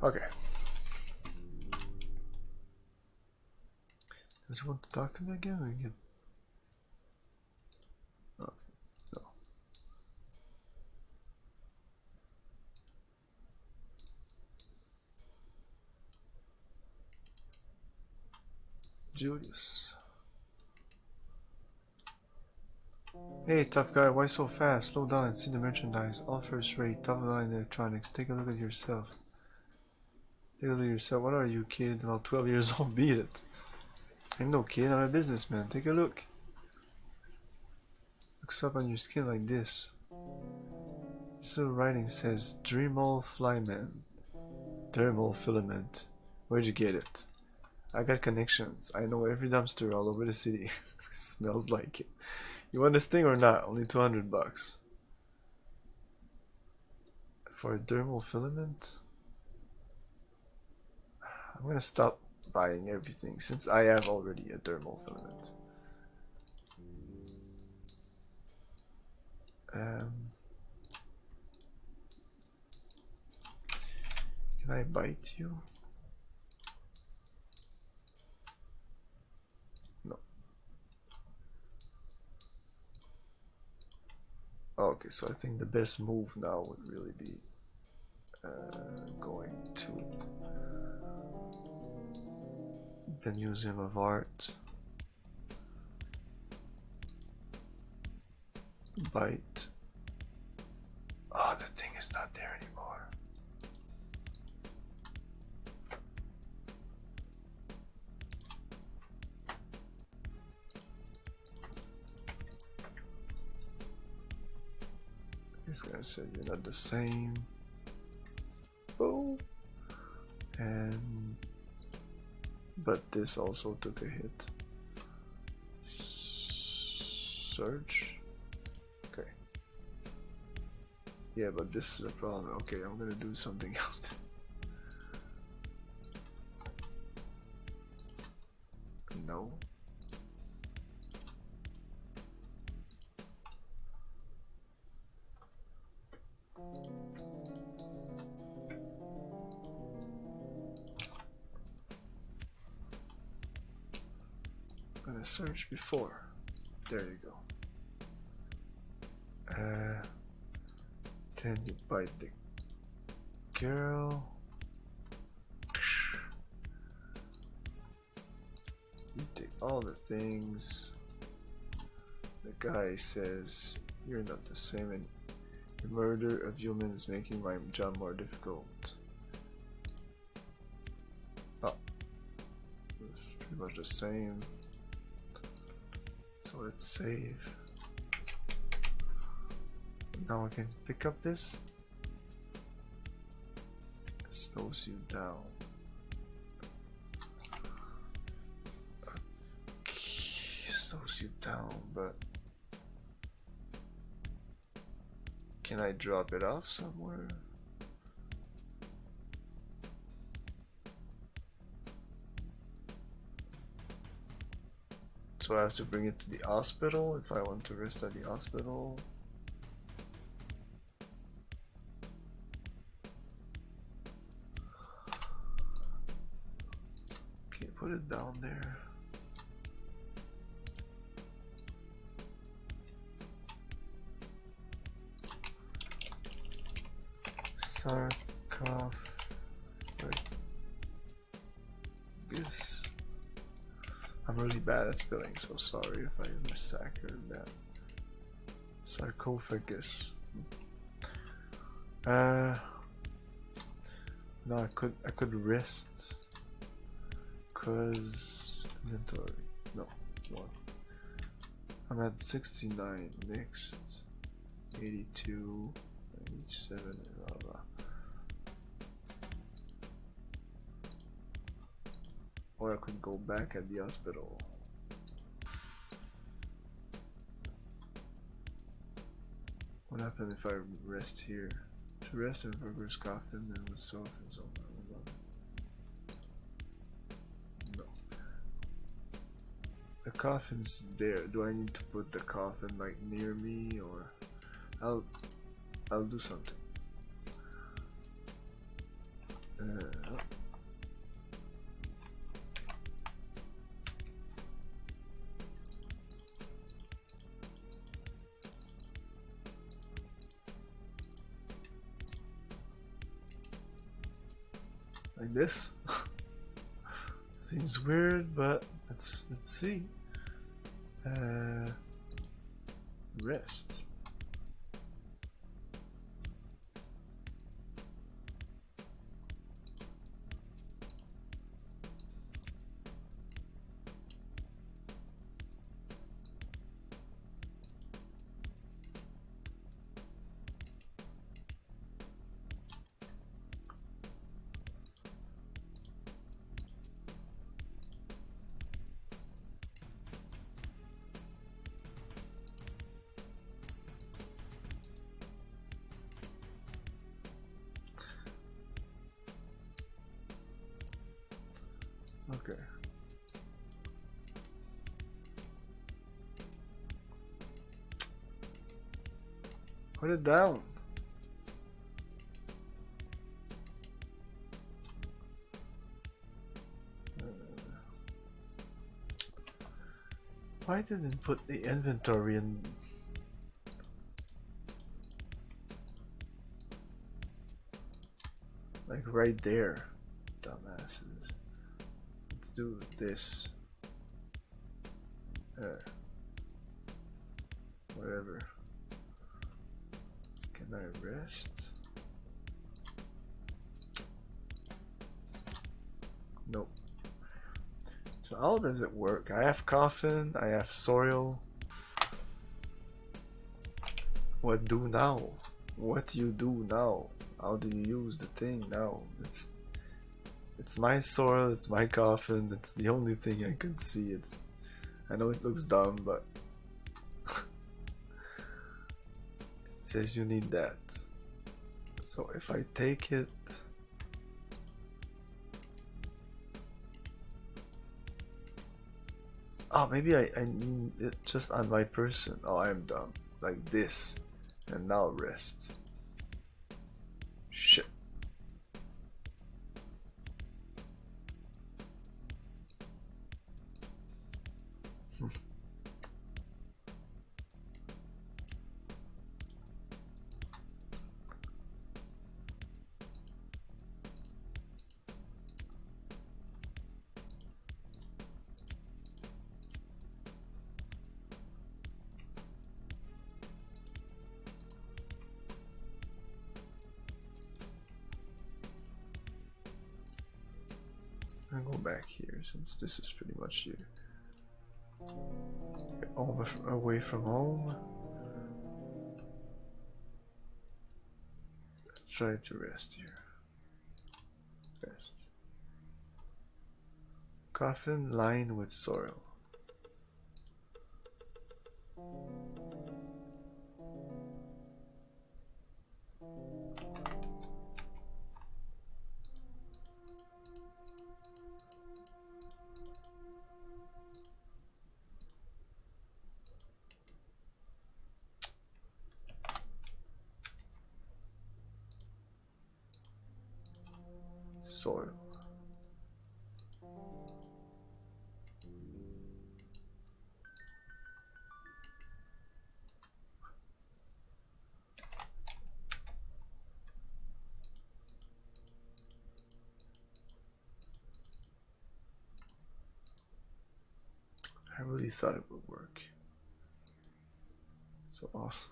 Okay. Does he want to talk to me again or again? Okay, no. Julius. Hey, tough guy, why so fast? Slow down and see the merchandise. All first rate, top line electronics. Take a look at yourself. Take a look at yourself. What are you, kid? About 12 years old, beat it. I'm no kid, I'm a businessman. Take a look. Looks up on your skin like this. This little writing says Dreamall Flyman. Dermal filament. Where'd you get it? I got connections. I know every dumpster all over the city. Smells like it. You want this thing or not? Only 200 bucks. For a dermal filament? I'm gonna stop buying everything since I have already a dermal filament. Can I bite you? No. Okay, so I think the best move now would really be going to the Museum of Art. Bite. Oh, the thing is not there anymore. He's gonna say you're not the same. Oh, and but this also took a hit. Search. Okay. Yeah, but this is a problem. Okay, I'm gonna do something else. No. I'm gonna search before. There you go. Then you bite the girl. You take all the things. The guy says, "You're not the same, and the murder of humans is making my job more difficult." Oh, it's pretty much the same. So let's save. Now I can pick up this. It slows you down. Okay, slows you down, but can I drop it off somewhere? So I have to bring it to the hospital if I want to rest at the hospital. Okay, put it down there. Sarcophagus. I'm really bad at spelling, so sorry if I massacred that. Sarcophagus. No, I could rest. Cause inventory. No, one. I'm at 69 next. 82, 97, blah blah. Or I could go back at the hospital. What happened if I rest here? To rest in Burger's coffin and with sofas on my own. No. The coffin's there. Do I need to put the coffin like near me, or I'll do something. Like this. Seems weird, but let's see. Rest. Okay. Put it down. Why didn't put the inventory in? Like right there, dumbasses. Let's do this. Whatever. Can I rest? Nope. So how does it work? I have coffin, I have soil. What do now? What do you do now? How do you use the thing now? It's my soil, it's my coffin, it's the only thing I can see. I know it looks dumb, but it says you need that. So if I take it, oh, maybe I need it just on my person. Oh, I'm dumb. Like this, and now rest. Shit. I'll go back here since this is pretty much you. All away from home. Let's try to rest here. Rest. Coffin lined with soil. Soil. I really thought it would work. So awesome.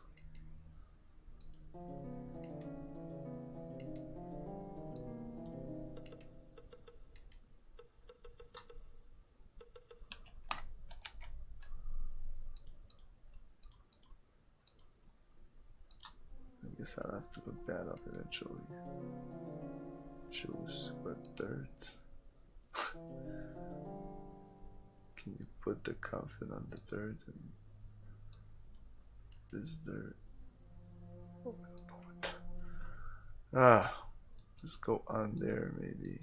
I guess I'll have to look that up eventually. Choose what dirt. Can you put the coffin on the dirt and this dirt? Oh, I don't know what. Ah, let's go on there maybe.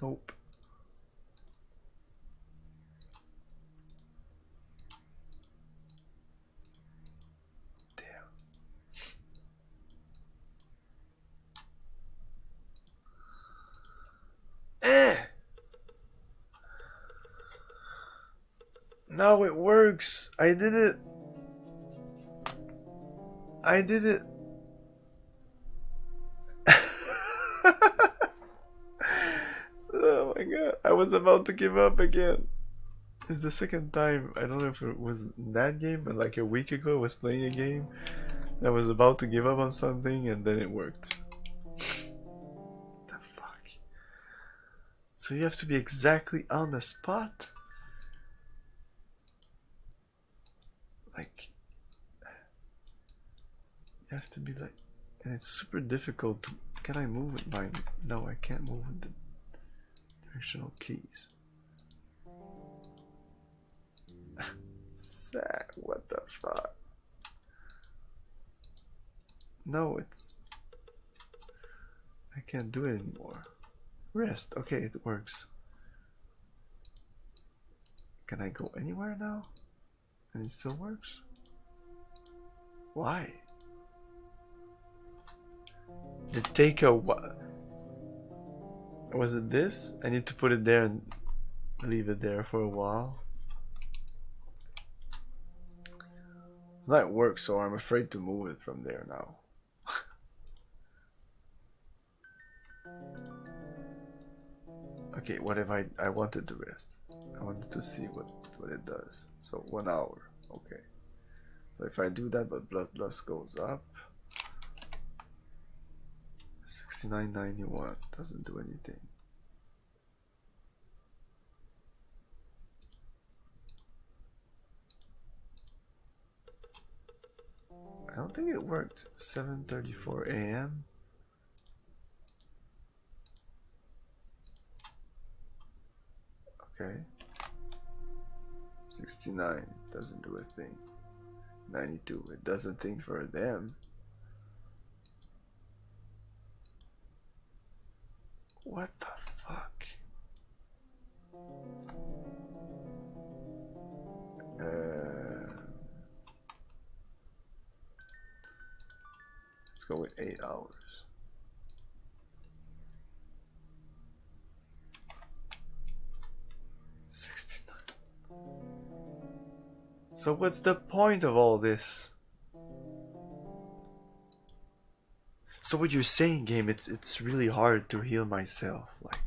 Nope. Damn. Now it works. I did it. I did it. Oh my god. I was about to give up again. It's the second time. I don't know if it was in that game, but like a week ago I was playing a game. I was about to give up on something and then it worked. What the fuck? So you have to be exactly on the spot? Like, you have to be like, and it's super difficult to, can I move it by, no I can't move with the directional keys. Sad, what the fuck? No, it's, I can't do it anymore. Rest, okay, it works. Can I go anywhere now? And it still works? Why? Did it take a what? Was it this? I need to put it there and leave it there for a while. It's not work, so I'm afraid to move it from there now. Okay, what if I wanted to rest? I wanted to see what it does. So 1 hour, okay. So if I do that, but blood loss goes up. 69.91 doesn't do anything. I don't think it worked. 7:34 a.m. Okay. 69 doesn't do a thing. 92, it does a thing for them. What the fuck? go with 8 hours. So what's the point of all this? So what you're saying, game, it's really hard to heal myself. Like,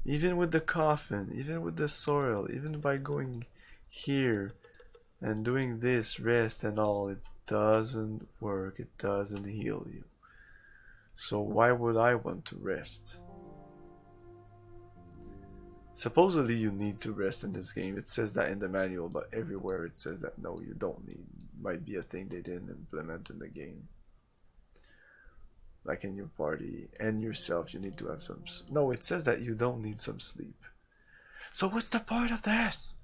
even with the coffin, even with the soil, even by going here and doing this rest and all, it doesn't work. It doesn't heal you. So why would I want to rest? Supposedly you need to rest in this game. It says that in the manual, but everywhere it says that no, you don't need. Might be a thing they didn't implement in the game. Like in your party and yourself, you need to have some. No, it says that you don't need some sleep. So what's the point of this?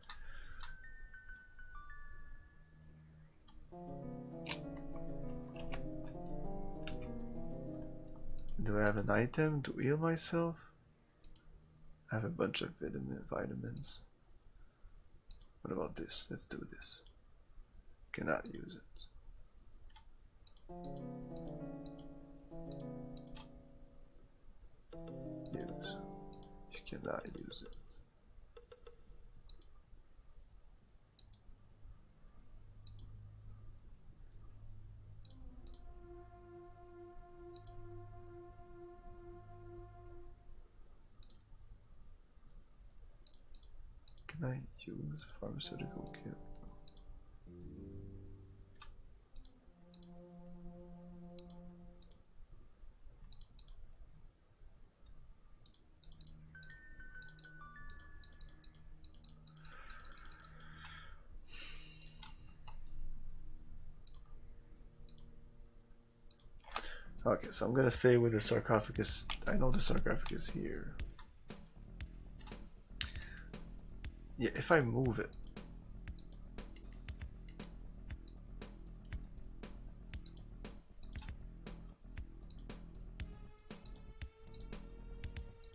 Do I have an item to heal myself? I have a bunch of vitamins. What about this? Let's do this. Cannot use it. Use. You cannot use it. Can I use a pharmaceutical kit? Okay, so I'm gonna stay with the sarcophagus. I know the sarcophagus here. Yeah, if I move it.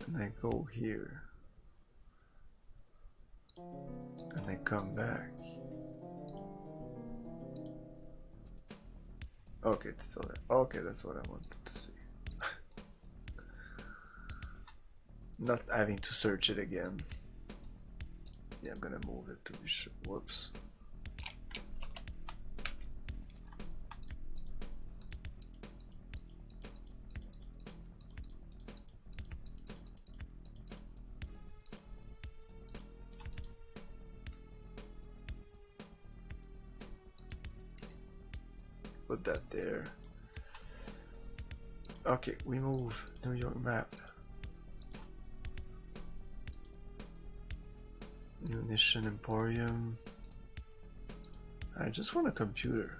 And I go here. And I come back. Okay, it's still there. Okay, that's what I wanted to see. Not having to search it again. Yeah, I'm gonna move it to be sure. Whoops. Put that there. Okay, we move New York map. Munition Emporium. I just want a computer.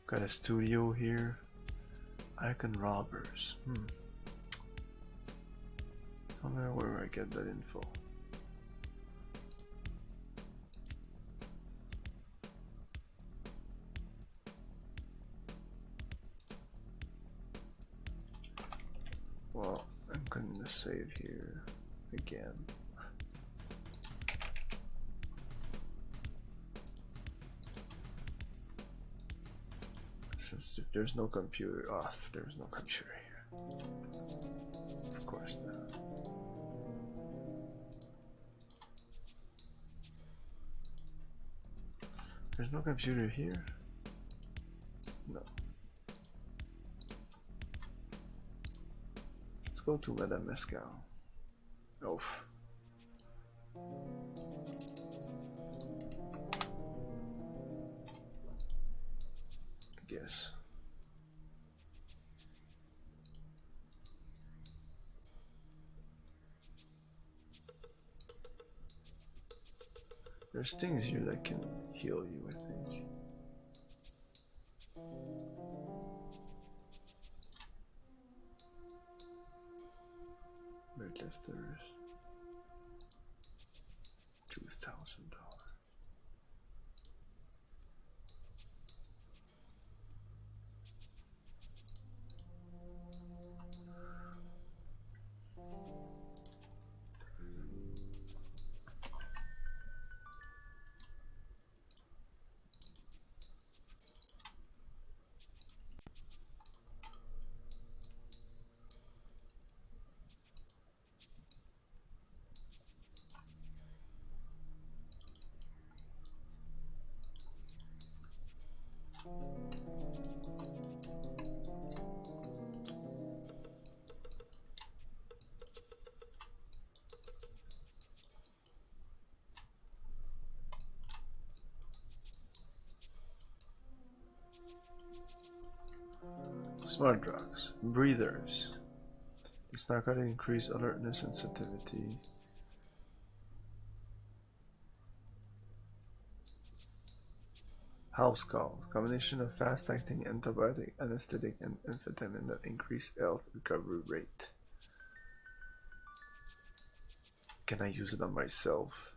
Got a studio here. Icon robbers. I wonder where I get that info. Well, I'm going to save here again. Since there's no computer off, there's no computer here. Of course not. There's no computer here? No. Let's go to Madame Mescal. Oh. Guess. There's things here that can heal you, I think. Weightlifters. $2,000. Smart drugs. Breathers. This narcotic increase alertness and sensitivity. House call. Combination of fast-acting antibiotic, anesthetic, and amphetamine that increase health recovery rate. Can I use it on myself?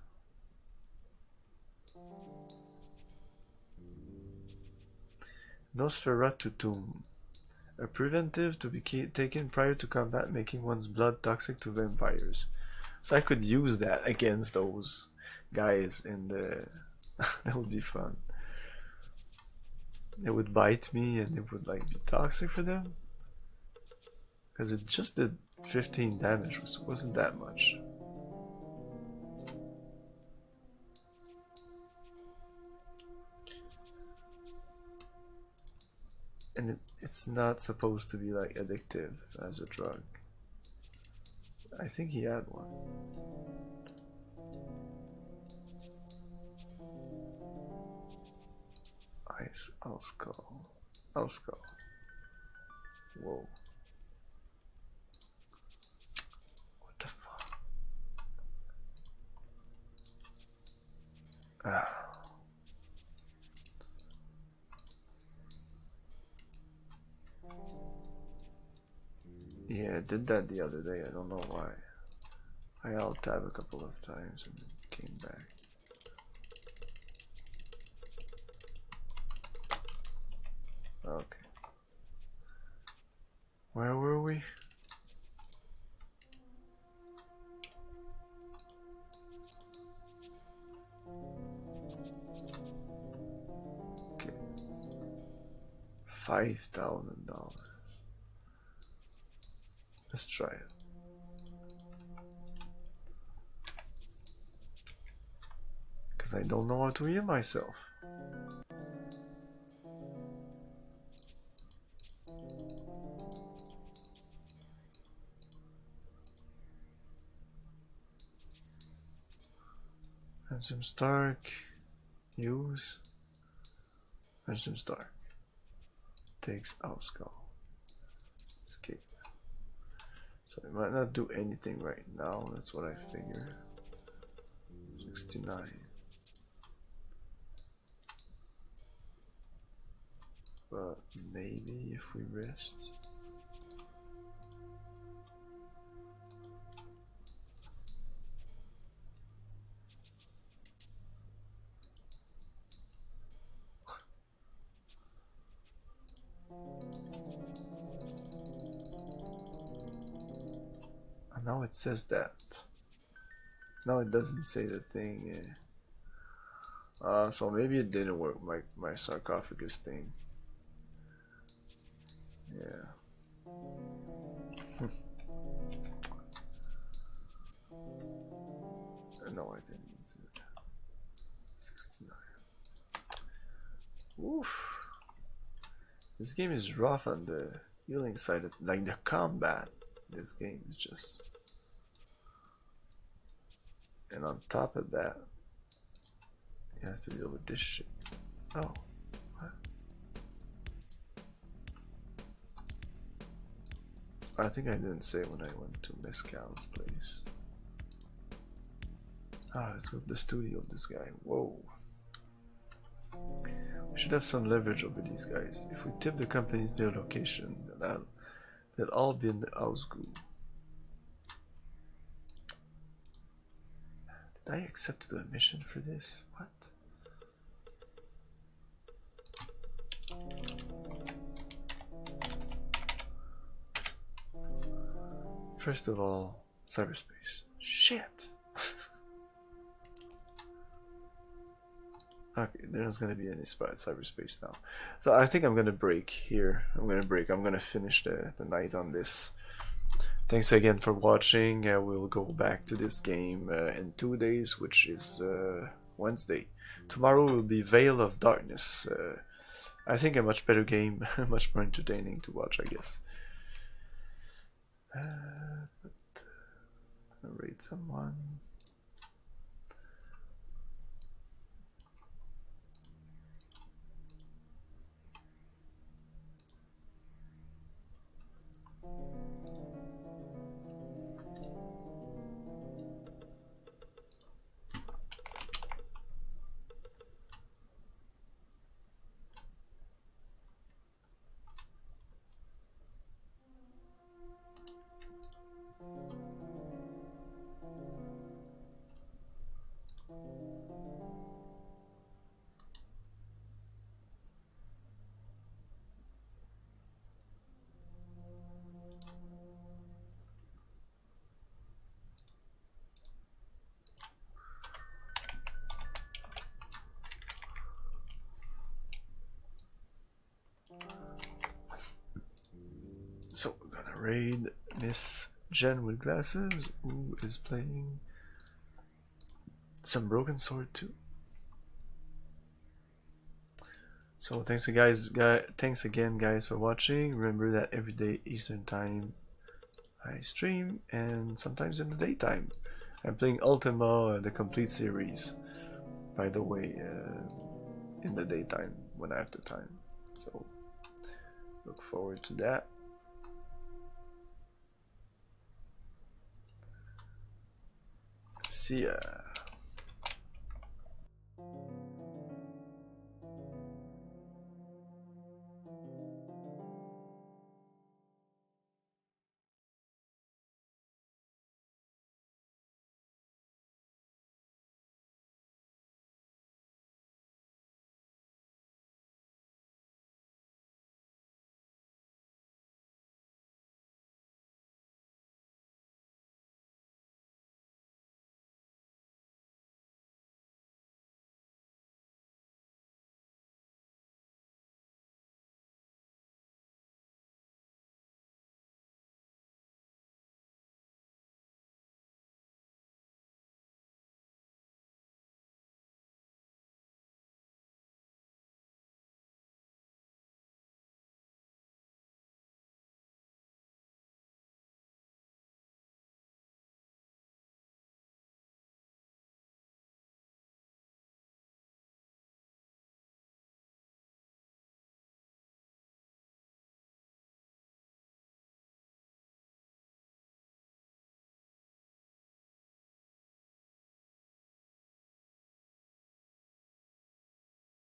Nosferatu Tomb. A preventive to be taken prior to combat, making one's blood toxic to vampires. So I could use that against those guys in the... that would be fun. It would bite me and it would like be toxic for them. Because it just did 15 damage, which wasn't that much. And it's not supposed to be like addictive as a drug. I think he had one. Ice, Alskull. Alskull. Whoa. What the fuck? Ah. Yeah, I did that the other day. I don't know why. I alt-tab a couple of times and it came back. Okay. Where were we? Okay. $5,000. Let's try it. Because I don't know how to heal myself. And some Stark. Use. And some Stark. Takes out skull. Escape. So I might not do anything right now, that's what I figure. 69. But maybe if we rest. Now it says that. Now it doesn't say the thing. So maybe it didn't work, my sarcophagus thing. Yeah. No, I didn't. 69. Oof. This game is rough on the healing side of, like the combat. This game is just. And on top of that, you have to deal with this shit. Oh, what? I think I didn't say when I went to Mescal's place. Ah, let's go to the studio of this guy. Whoa. We should have some leverage over these guys. If we tip the company to their location, they'll all be in the Ausgu. Did I accept the mission for this? What? First of all, cyberspace. Shit! Okay, there's gonna be any spot at cyberspace now. So I think I'm gonna break here. I'm gonna finish the night on this. Thanks again for watching. We'll go back to this game in 2 days, which is Wednesday. Tomorrow will be Veil of Darkness. I think a much better game, much more entertaining to watch, I guess. But, rate someone. So we're gonna raid Miss Jen with glasses, who is playing some broken sword too. So thanks again guys for watching. Remember that every day Eastern time I stream, and sometimes in the daytime. I'm playing Ultima, the complete series, by the way, in the daytime when I have the time. So look forward to that. See ya.